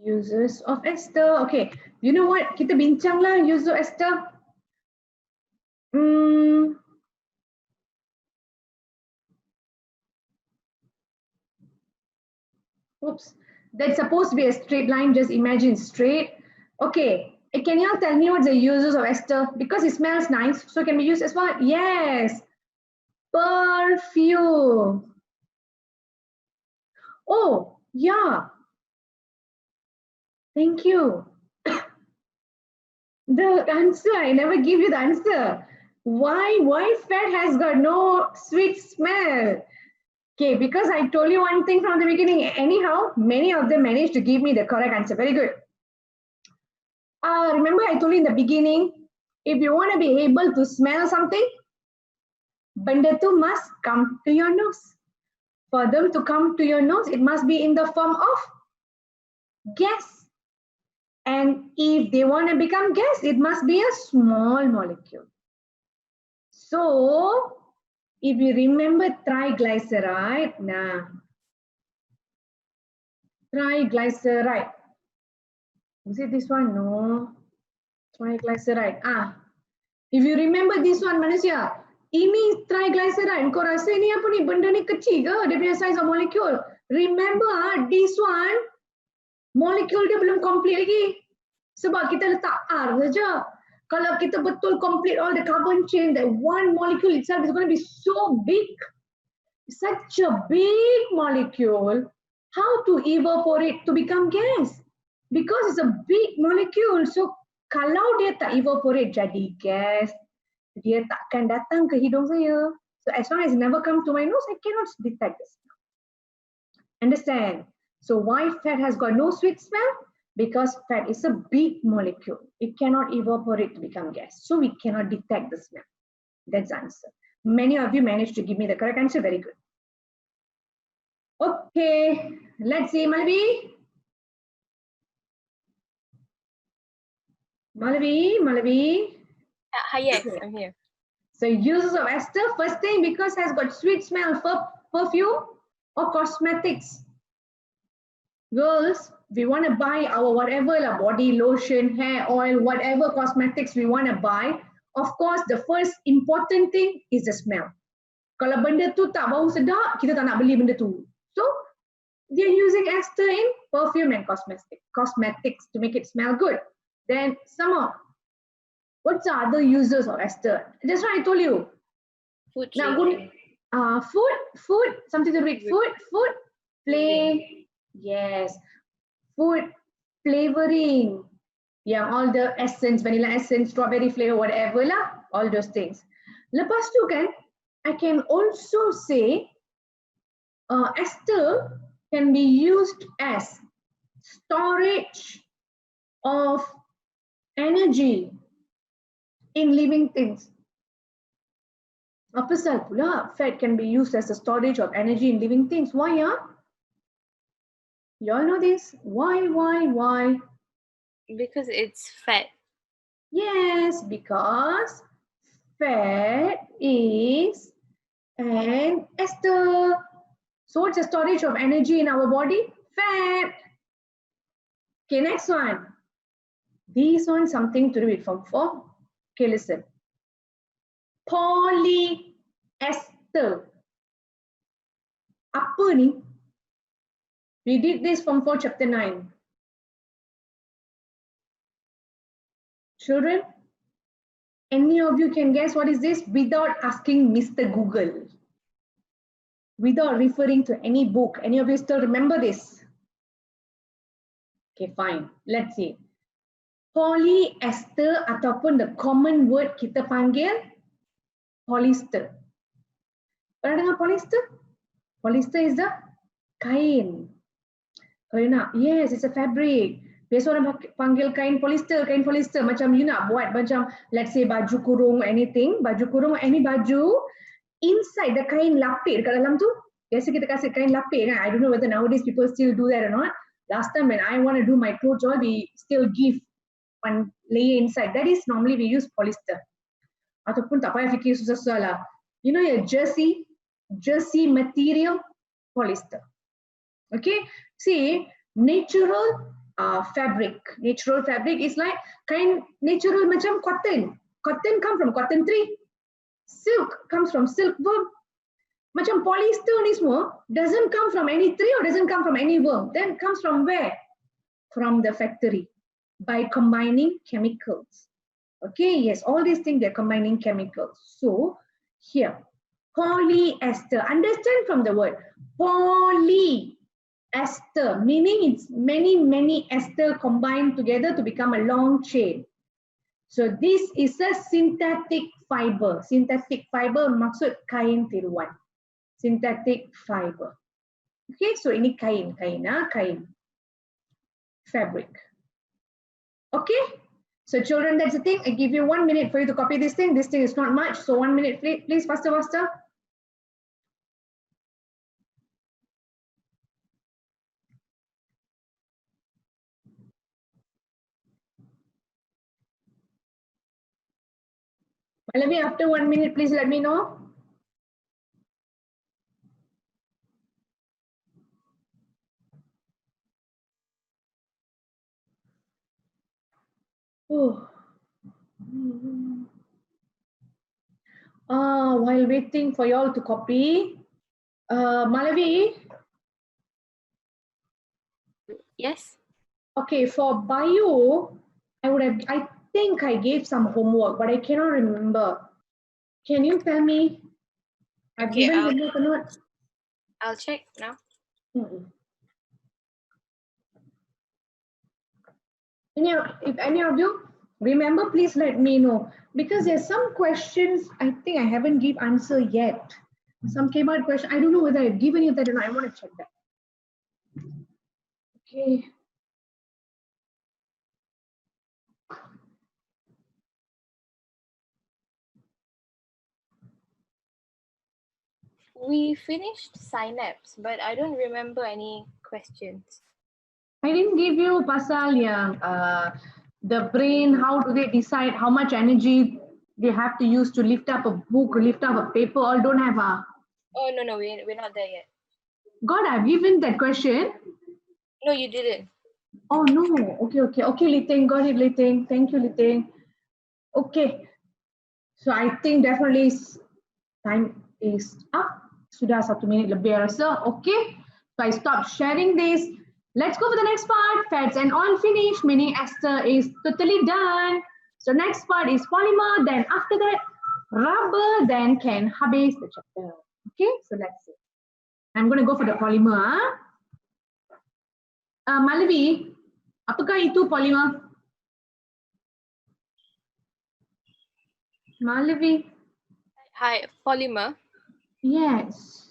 Uses of ester. Okay. You know what? Kita bincang lah uses of ester. Oops. That's supposed to be a straight line. Just imagine straight. Okay. Can you all tell me what's the uses of ester? Because it smells nice, so it can be used as what? Yes. Perfume. Oh, yeah. Thank you. The answer, I never give you the answer. Why fat has got no sweet smell? Okay, because I told you one thing from the beginning. Anyhow, many of them managed to give me the correct answer. Very good. Remember I told you in the beginning, if you want to be able to smell something, benda tu must come to your nose. For them to come to your nose, it must be in the form of gas. And if they want to become gas, it must be a small molecule. So, if you remember triglyceride, triglyceride. Is it this one? No. Triglyceride. If you remember this one, manusia, ini triglyceride. Kau rasa ni apa ni? Benda ni kecil ke? Dia punya size of molecule. Remember, this one, molecule dia belum complete lagi. Sebab kita letak R saja. Kalau kita betul complete all the carbon chain, that one molecule itself is going to be so big. Such a big molecule. How to evaporate to become gas? Because it's a big molecule. So, kalau dia tak evaporate jadi gas, dia takkan datang ke hidung saya. So, as long as it never come to my nose, I cannot detect this. Understand? So, why fat has got no sweet smell? Because fat is a big molecule. It cannot evaporate to become gas. So, we cannot detect the smell. That's the answer. Many of you managed to give me the correct answer. Very good. Okay, let's see, Malavi. Yes, I'm here. So uses of ester, first thing, because has got sweet smell for perfume or cosmetics. Girls, we want to buy our whatever, body lotion, hair oil, whatever cosmetics we want to buy. Of course, the first important thing is the smell. Kalau benda tu tak bau sedap, kita tak nak beli benda tu. So, they're using ester in perfume and cosmetics to make it smell good. Then some more. What's the other uses of ester? That's what I told you. Food. Now, food, something to do with food, play. Yes. Food flavoring. Yeah, all the essence, vanilla essence, strawberry flavor, whatever lah, all those things. Lepas tu kan, I can also say ester can be used as storage of energy in living things. Apa pasal pula fat can be used as a storage of energy in living things? Why? You all know this? Why? Because it's fat. Yes, because fat is an ester. So what's the storage of energy in our body? Fat. Okay, next one. This one something to do with form 4. Okay, listen. Polyester. Apa ni? We did this from 4 chapter 9. Children, any of you can guess what is this without asking Mr. Google? Without referring to any book. Any of you still remember this? Okay, fine. Let's see. Polyester ataupun the common word kita panggil polyester. Pernah dengar polyester? Polyester is the kain. Kalau you nak, yes, it's a fabric. Biasa orang panggil kain polyester. Macam you nak buat macam, let's say baju kurung, anything. Baju kurung, any baju. Inside the kain lapik dekat dalam tu. Biasa kita kasih kain lapik kan. I don't know whether nowadays people still do that or not. Last time when I want to do my clothes all, we still give one layer inside. That is normally we use polyester. Ataupun tak payah fikir susah-susah lah. You know your jersey material, polyester. Okay, see, natural fabric. Natural fabric is like kain natural macam cotton. Cotton come from cotton tree. Silk comes from silkworm. Macam polyester ni semua doesn't come from any tree or doesn't come from any worm. Then comes from where? From the factory by combining chemicals. Okay, yes, all these things they're combining chemicals. So here, polyester. Understand from the word polyester, meaning it's many ester combined together to become a long chain. So this is a synthetic fiber. Synthetic fiber maksud kain tiruan. Synthetic fiber. Okay, so ini kain. Fabric. Okay, so children, that's the thing. I give you 1 minute for you to copy this thing. This thing is not much, so 1 minute, please, faster. Malavi, after 1 minute, please let me know. Oh. While waiting for you all to copy, Malavi. Yes. Okay, for bio, I think I gave some homework, but I cannot remember. Can you tell me? I've Okay, given homework or not? I'll check now. If any of you remember, please let me know. Because there's some questions I think I haven't give answer yet. Some came out question. I don't know whether I've given you that or not. I want to check that. Okay. We finished synapse, but I don't remember any questions. I didn't give you pasal yang the brain, how do they decide how much energy they have to use to lift up a book or lift up a paper? All don't have Oh, no, we're not there yet. God, I've given that question. No, you didn't. Oh no, okay, Liting, got it, Liting. Thank you, Liting. Okay, so I think definitely time is up. Sudah 1 minit lebih rasa. Okay, so I stop sharing this. Let's go for the next part. Fats and oil finish, meaning ester is totally done. So next part is polymer. Then after that, rubber. Then can habis the chapter. Okay, so let's see. I'm going to go for the polymer. Malavi, apakah itu polymer? Malavi. Hi, polymer. Yes.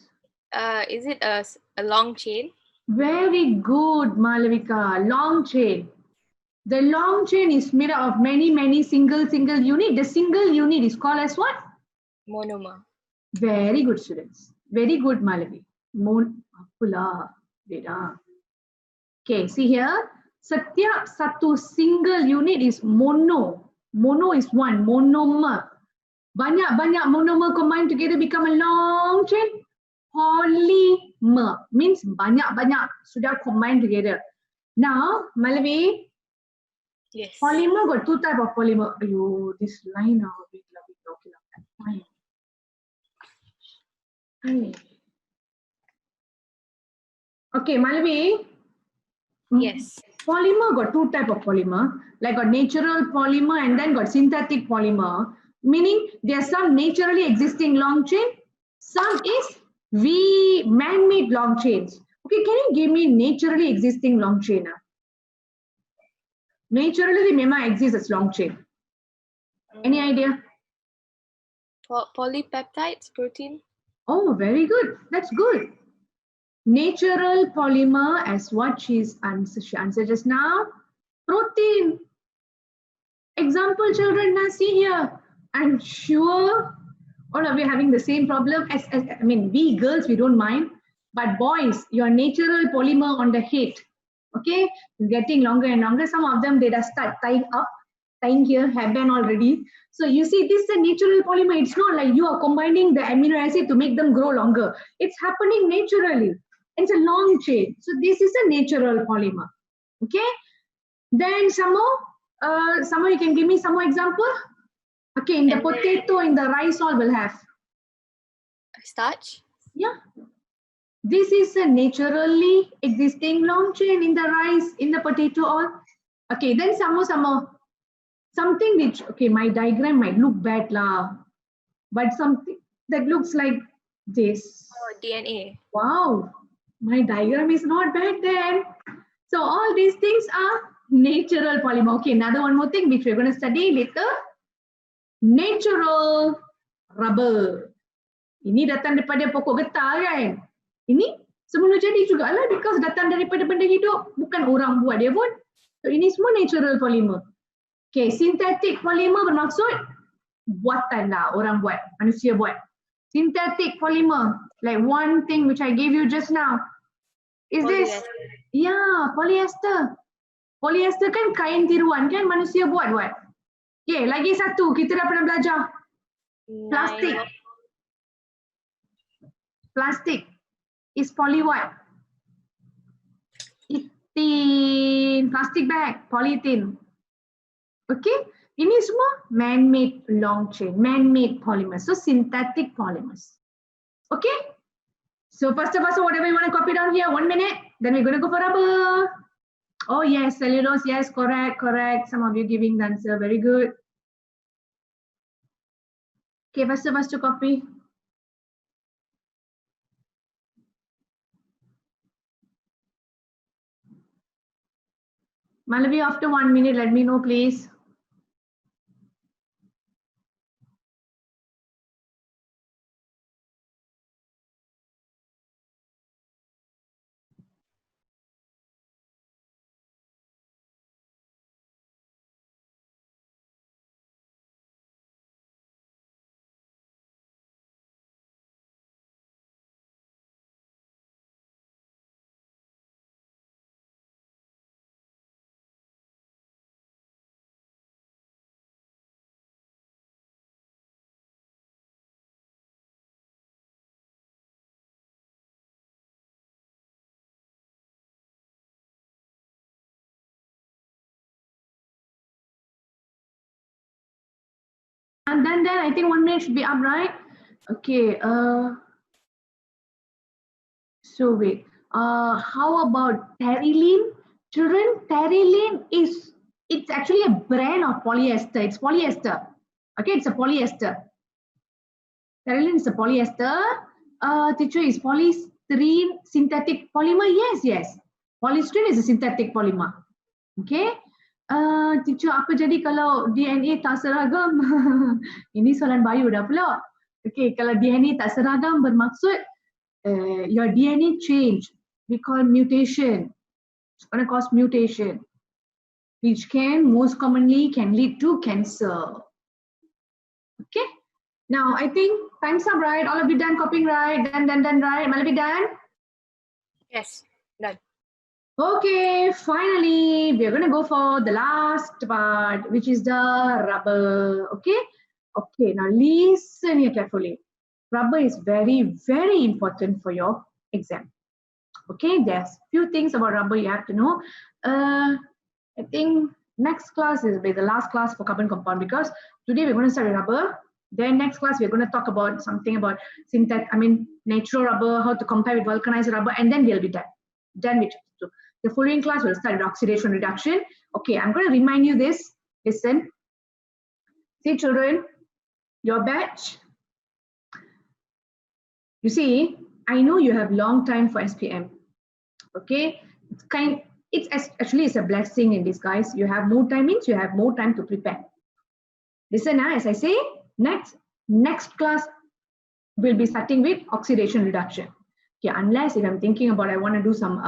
Is it a long chain? Very good, Malavika. Long chain. The long chain is made up of many single unit. The single unit is called as what? Monomer. Very good, students. Very good, Malavi. Okay, see here. Setiap satu single unit is mono. Mono is one, monomer. Banyak-banyak monomer combine together become a long chain. Polymer means banyak-banyak sudah combine together. Now, Malavi, Yes. polymer got two type of polymer. Ayo, this line now a bit okay, fine. Okay, Malavi. Yes. Polymer got two type of polymer, like got natural polymer and then got synthetic polymer. Meaning there's some naturally existing long chain, some is man-made long chains. Okay, can you give me naturally existing long chain? Naturally, memang exists as long chain. Any idea? Polypeptides, protein. Oh, very good. That's good. Natural polymer, as what she answered just now, protein. Example, children, now see here. I'm sure all of you having the same problem. I mean, we girls, we don't mind. But boys, your natural polymer on the head, okay, is getting longer and longer. Some of them, they just start tying here, hairband already. So you see, this is a natural polymer. It's not like you are combining the amino acid to make them grow longer. It's happening naturally. It's a long chain. So this is a natural polymer, okay? Then some more, you can give me some more example? Okay, in the potato, in the rice all will have. Starch? Yeah. This is a naturally existing long chain in the rice, in the potato all. Okay, then some more. Something which, okay, my diagram might look bad lah, but something that looks like this. Oh, DNA. Wow, my diagram is not bad then. So all these things are natural polymer. Okay, another one more thing which we're going to study later. Natural rubber. Ini datang daripada pokok getah kan? Ini semula jadi juga lah because datang daripada benda hidup. Bukan orang buat dia pun. So ini semua natural polymer. Okay, synthetic polymer bermaksud buatan lah, orang buat, manusia buat. Synthetic polymer, like one thing which I gave you just now. Is this? Yeah, polyester. Polyester kan kain tiruan kan manusia buat. Okay, lagi satu kita dah pernah belajar. Plastic. Plastic is poly what? Ethylene. Plastic bag, polyethylene. Okay, ini semua man-made long chain, man-made polymers, so synthetic polymers. Okay, so first of all, whatever you want to copy down here, 1 minute, then we're going to go for rubber. Oh yes, cellulose, yes, correct. Some of you giving the answer, very good. Okay, faster copy. Malavi, after 1 minute, let me know, please. And then I think 1 minute should be up, right? Okay, so wait, how about Terylene? Children, Terylene it's actually a brand of polyester. It's polyester. Okay, it's a polyester. Terylene is a polyester. Teacher, is polystyrene synthetic polymer? Yes. Polystyrene is a synthetic polymer. Okay. Teacher, apa jadi kalau DNA tak seragam? Ini soalan bio dah pula. Okay, kalau DNA tak seragam bermaksud your DNA change. We call mutation. It's going to cause mutation, which most commonly can lead to cancer. Okay. Now I think time's up, right? All of you done copying, right? Done, right? Malavi done? Yes, done. Okay, finally, we're going to go for the last part, which is the rubber. Okay. Okay. Now listen here carefully. Rubber is very, very important for your exam. Okay. There's few things about rubber you have to know. I think next class will be the last class for carbon compound, because today we're going to start with rubber. Then next class we're going to talk about something about natural rubber, how to compare with vulcanized rubber, and then we'll be done. Done with chapter 2. The following class will start with oxidation reduction. Okay, I'm going to remind you this. Listen. See, children, your batch. You see, I know you have long time for SPM. Okay, it's a blessing in disguise. You have more time, means you have more time to prepare. Listen, as I say, next class will be starting with oxidation reduction. Okay, unless if I'm thinking about I want to do some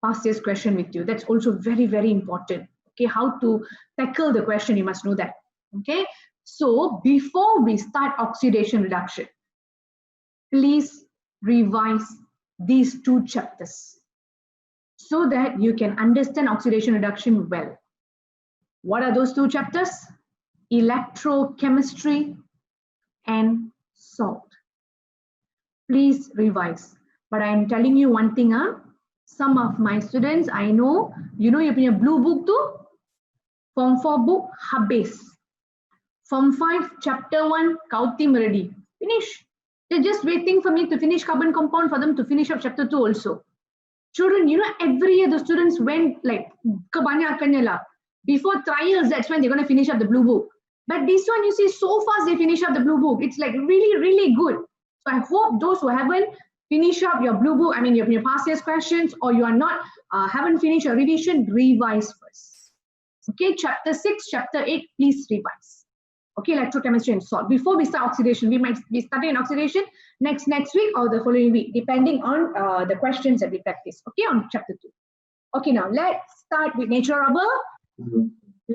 past year's question with you, that's also very, very important. Okay, how to tackle the question, you must know that. Okay, so before we start oxidation reduction, please revise these 2 chapters so that you can understand oxidation reduction well. What are those 2 chapters? Electrochemistry and salt. Please revise. But I am telling you one thing, some of my students, I know, you punya blue book tu, Form 4 book, habis. Form 5, chapter 1, kau team ready. Finish. They're just waiting for me to finish carbon compound for them to finish up chapter 2 also. Children, every year the students went like, kebanyakannya lah. Before trials, that's when they're going to finish up the blue book. But this one, you see, so fast they finish up the blue book. It's like really, really good. So I hope those who haven't finished up your blue book, your past year's questions, or you are not, haven't finished your revision, revise first. Okay, chapter 6, chapter 8, please revise. Okay, electrochemistry and salt. Before we start oxidation, we might be starting oxidation next week or the following week, depending on the questions that we practice. Okay, on chapter 2. Okay, now let's start with natural rubber.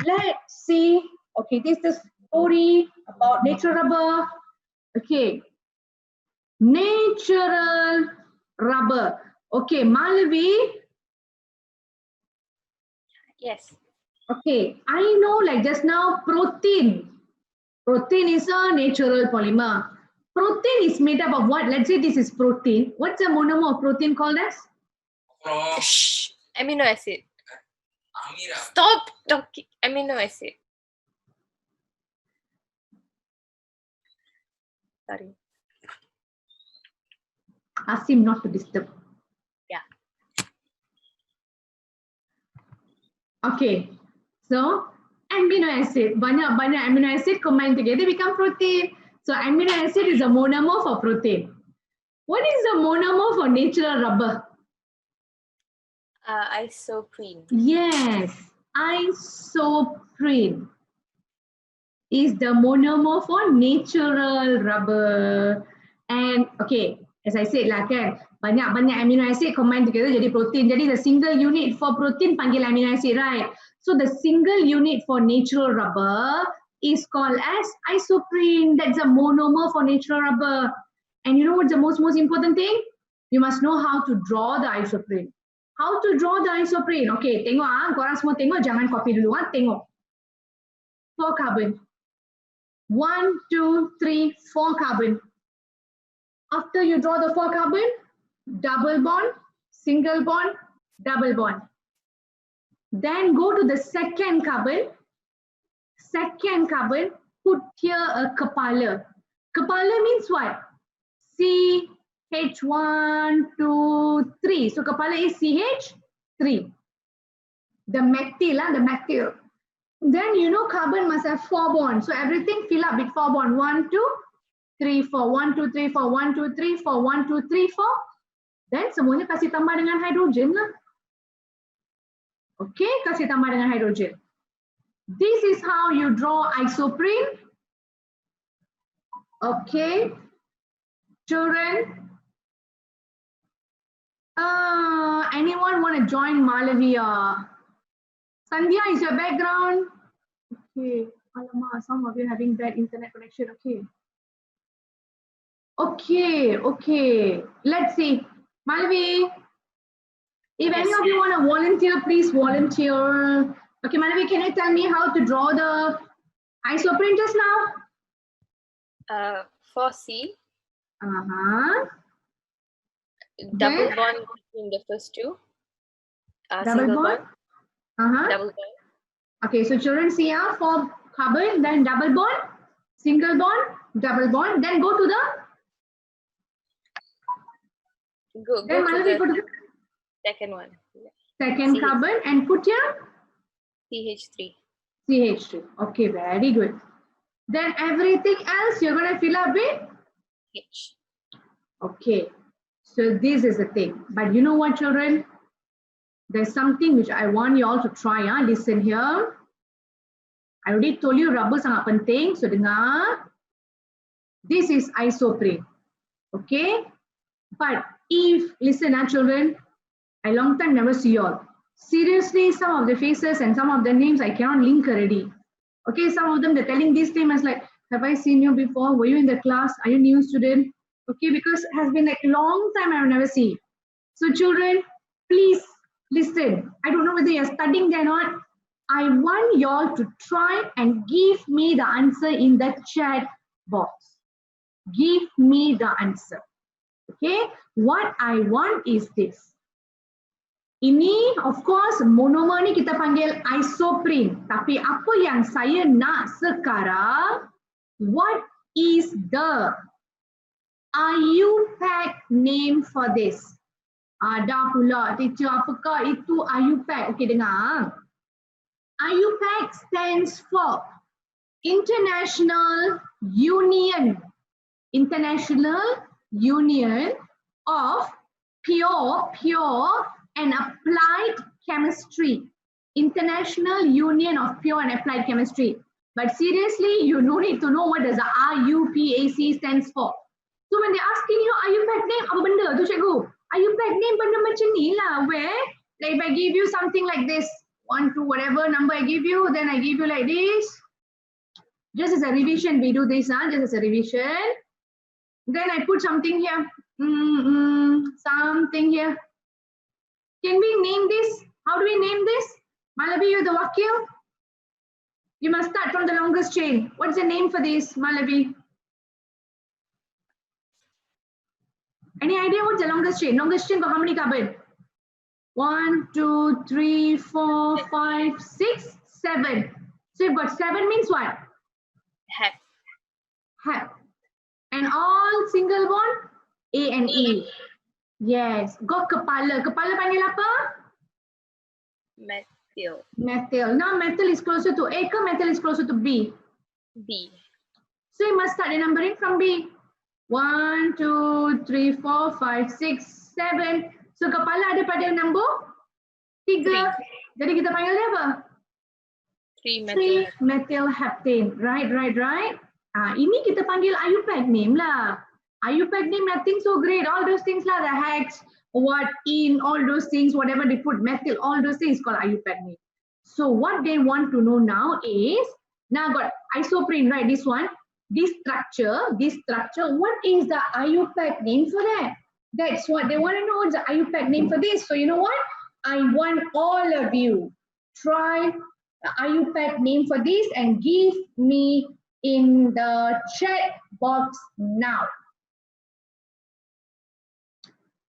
Let's see. Okay, this is the story about natural rubber. Okay, natural rubber. Okay, Malavi. Yes. Okay, I know like just now protein. Protein is a natural polymer. Protein is made up of what? Let's say this is protein. What's the monomer of protein called as? Shh. Amino acid. Stop talking. Amino acid. Sorry. Ask him not to disturb. Yeah. Okay. So amino acid, banyak amino acid combined together become protein. So amino acid is a monomer for protein. What is the monomer for natural rubber? Isoprene. Yes, isoprene is the monomer for natural rubber. And okay, as I said lah kan, banyak amino acid combined together jadi protein. Jadi the single unit for protein panggil amino acid, right? So the single unit for natural rubber is called as isoprene. That's a monomer for natural rubber. And you know what's the most important thing? You must know how to draw the isoprene. How to draw the isoprene? Okay, tengok korang semua tengok, jangan copy dulu tengok. 4 carbon. 1, 2, 3, 4 carbon. After you draw the 4 carbon, double bond, single bond, double bond. Then go to the second carbon. Second carbon, put here a kepala. Kepala means what? CH1, 2, 3. So kepala is CH3. The methyl. Then you know carbon must have 4 bonds. So everything fill up with 4 bonds. 1, 2, 3, 4. 1, 2, 3, 4. 1, 2, 3, 4. 1, 2, 3, 4. Then semuanya kasih tambah dengan hidrogen lah. Okay, kasih tambah dengan hidrogen. This is how you draw isoprene. Okay, children. Anyone want to join Malavia? Sandhya, is your background? Okay, alamak, some of you having bad internet connection. Okay. Let's see. Malavi. If any Yes. of you want to volunteer, please volunteer. Okay, Malavi, can you tell me how to draw the isoprene just now? For C, Uh-huh. double Then bond between the first two. double Single bond. bond, Uh-huh. double bond. Okay, so children see here for carbon, then double bond, single bond, double bond, then go to the Go then to Malavi the go to the second one. second CH. carbon and put here CH3. CH2. Okay, very good. Then everything else you're gonna fill up with H. okay. So this is the thing. But you know what, children? There's something which I want you all to try. Listen here. I already told you rubber sangat penting. So dengar. This is isoprene. Okay. But if, listen children, I long time never see you all. Seriously, some of the faces and some of the names I cannot link already. Okay, some of them they're telling this name as like, have I seen you before? Were you in the class? Are you new student? Okay, because it has been like a long time I've never seen you. So children, please listen. I don't know whether you're studying there or not. I want y'all to try and give me the answer in the chat box. Give me the answer. Okay, what I want is this. Ini of course monomer ni kita panggil isoprene. Tapi apa yang saya nak sekarang, what is the IUPAC name for this? Ada pula, teacher, apakah itu IUPAC? Okey, dengar. IUPAC stands for International Union of Pure and Applied Chemistry. International Union of Pure and Applied Chemistry. But seriously, you no need to know what does the IUPAC stands for. So when they're asking you IUPAC name, apa benda tu cikgu? IUPAC name benda macam ni lah, where like if I give you something like this, 1, 2, whatever number I give you, then I give you like this. Just as a revision, we do this, just as a revision. Then I put something here, something here. Can we name this? How do we name this? Malavi, you're the wakil. You must start from the longest chain. What's the name for this, Malavi? Any idea what's the longest chain? Longest chain got how many carbon? 1, 2, 3, 4, 5, 6, 7. So you've got 7 means what? Hep. Hep. And all single bond? A and E. Yes. Got kepala. Kepala panggil apa? Methyl. Methyl. Now methyl is closer to A ke methyl is closer to B? B. So you must start the numbering from B. 1, 2, 3, 4, 5, 6, 7. So kepala ada pada nombor 3. Jadi kita panggil dia apa? 3 methyl heptane. Right. Ini kita panggil IUPAC name lah. IUPAC name nothing so great. All those things lah, the hex, what, in, all those things, whatever they put, methyl, all those things called IUPAC name. So what they want to know now is, now got isoprene, right? This one, this structure, what is the IUPAC name for that? That's what they want to know, the IUPAC name for this. So you know what? I want all of you try the IUPAC name for this and give me in the chat box now.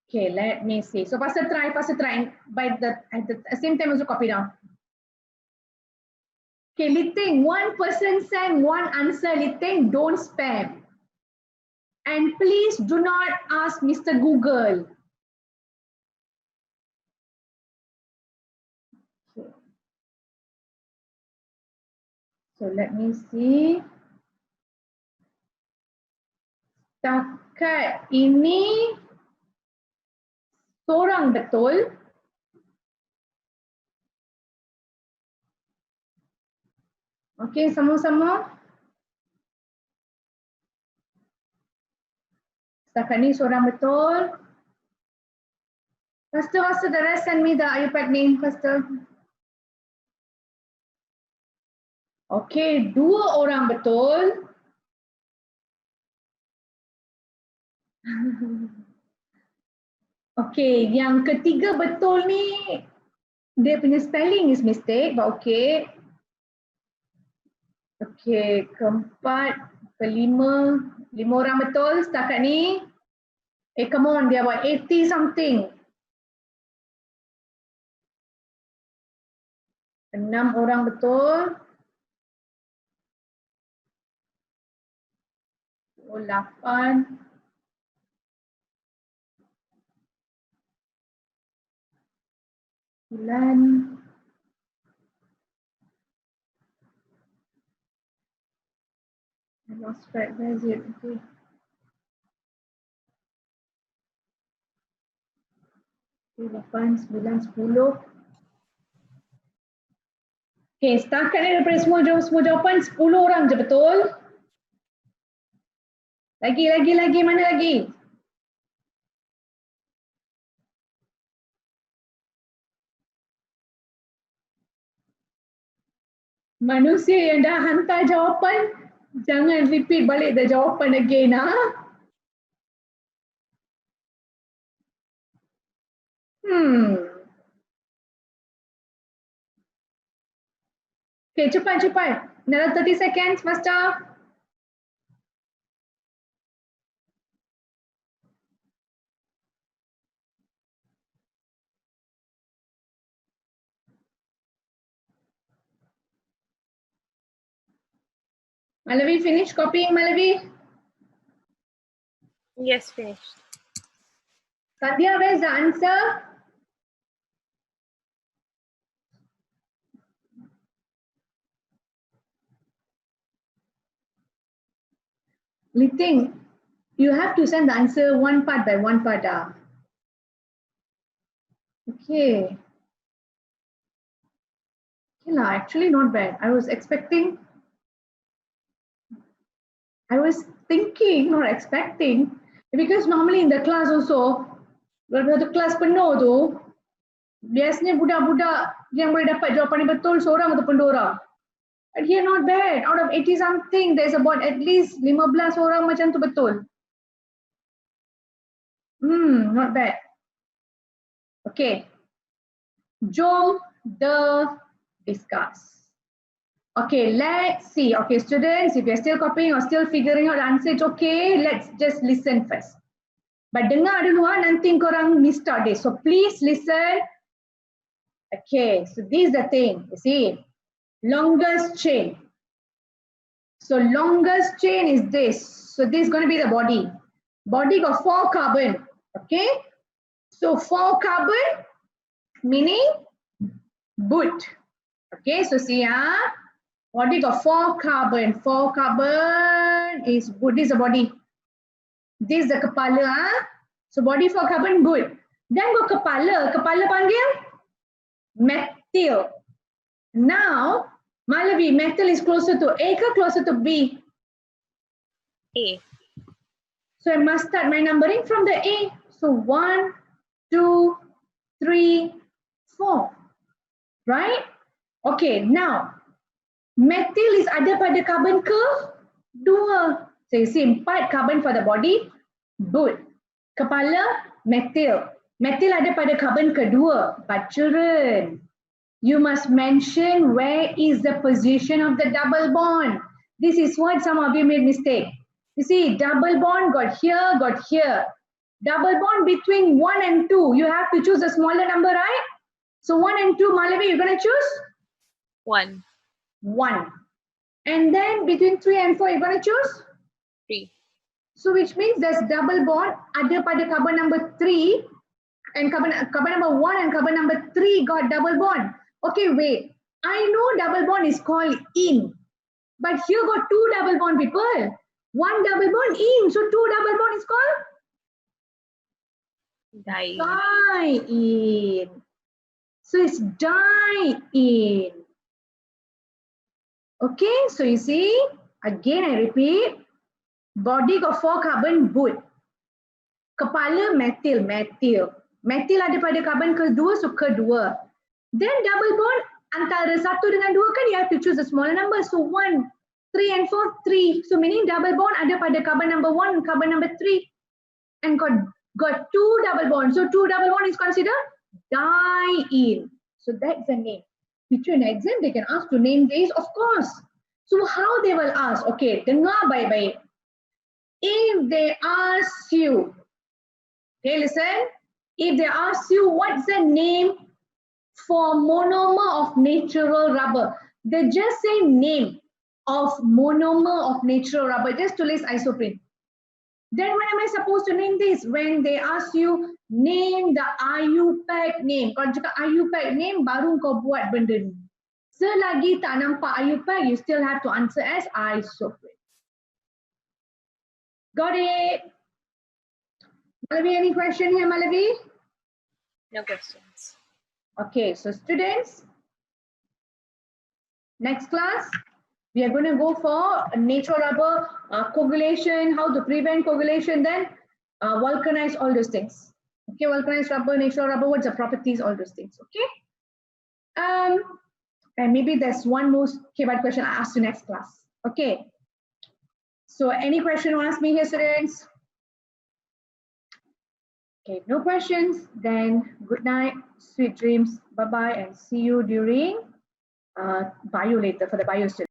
Okay, let me see. So faster try, by the at the same time also copy down. Okay, Liting, one person send one answer, Liting, don't spam. And please do not ask Mr. Google. Okay. So let me see. Setakat ini seorang betul. Okay, sama-sama. Setakat ni seorang betul. Faster, the rest send me the IUPAC name, faster. Okay, 2 orang betul. Okay, yang ketiga betul ni, dia punya spelling is mistake, but okay. Okay, keempat, kelima, 5 orang betul setakat ni. Come on, dia buat 80 something. 6 orang betul. 8. 9. I lost track, where is it? Okay. 8, 9, 10. Okay, setakat ni daripada semua jawapan 10 orang je betul. Lagi, mana lagi? Manusia yang dah hantar jawapan, jangan repeat balik the jawapan again, ha? Okay, cepat. Another 30 seconds, Master. Malavi, finish copying, Malavi? Yes, finished. Sadia, where's the answer? Liting, you have to send the answer one part by one part. Okay. Okay lah, actually not bad. I was thinking, not expecting. Because normally in the class also, kalau satu kelas penuh tu, biasanya budak-budak yang boleh dapat jawapan yang betul seorang ataupun 2 orang. But here not bad. Out of 80 something, there's about at least 15 orang macam tu betul. Not bad. Okay. Jom discuss. Okay, let's see. Okay, students, if you're still copying or still figuring out the answer, it's okay. Let's just listen first. But dengar dulu nanti korang miss out this. So please listen. Okay, so this is the thing. You see, longest chain. So longest chain is this. So this is going to be the body. Body got 4 carbon. Okay. So 4 carbon meaning boot. Okay. So see body got 4 carbon. 4 carbon is boot. This is the body. This is the kepala. So body 4 carbon boot. Then go kepala. Kepala panggil methyl. Now Malavi, metal is closer to A or closer to B? A. So I must start my numbering from the A. So 1, 2, 3, 4. Right? Okay, now methyl is ada pada carbon ke? 2. So you see 4 carbon for the body, boot. Kepala, methyl. Methyl ada pada carbon kedua. But children, you must mention where is the position of the double bond. This is what some of you made mistake. You see, double bond got here, got here. Double bond between 1 and 2, you have to choose a smaller number, right? So 1 and 2, Malavi, you're going to choose? 1. 1. And then between 3 and 4, you're going to choose? 3. So which means there's double bond, ada pada carbon number 3, and carbon number 1 and carbon number 3 got double bond. Okay, wait. I know double bond is called in, but here got 2 double bond people. 1 double bond in, so 2 double bond is called? Diene. So it's diene. Okay, so you see, again I repeat, body got 4 carbon boot. Kepala methyl. Methyl ada pada carbon kedua, so kedua. Then double bond antara 1 dengan 2 kan you have to choose a smaller number. So 1, 3 and 4, 3. So meaning double bond ada pada carbon number 1 and carbon number 3. And got got two double bonds. So two double bond is considered diene. So that's the name. Teacher in exam, they can ask to name these, of course. So how they will ask? Okay, dengar baik-baik. If they ask you, okay, listen. If they ask you what's the name for monomer of natural rubber, they just say name of monomer of natural rubber. Just tulis isoprene. Then when am I supposed to name this? When they ask you name the IUPAC name. Kalau cakap IUPAC name, baru kau buat benda ni. Selagi tak nampak IUPAC, you still have to answer as isoprene. Got it? Malavi, any question here, Malavi? No questions. Okay, so students, next class, we are going to go for natural rubber, coagulation, how to prevent coagulation, then vulcanize, all those things. Okay, vulcanized rubber, natural rubber, what's the properties, all those things, okay? And maybe there's one more K-Bad question I ask you next class. Okay, so any question you want to ask me here, students? Okay, no questions, then good night, sweet dreams, bye-bye, and see you during bio later for the bio students.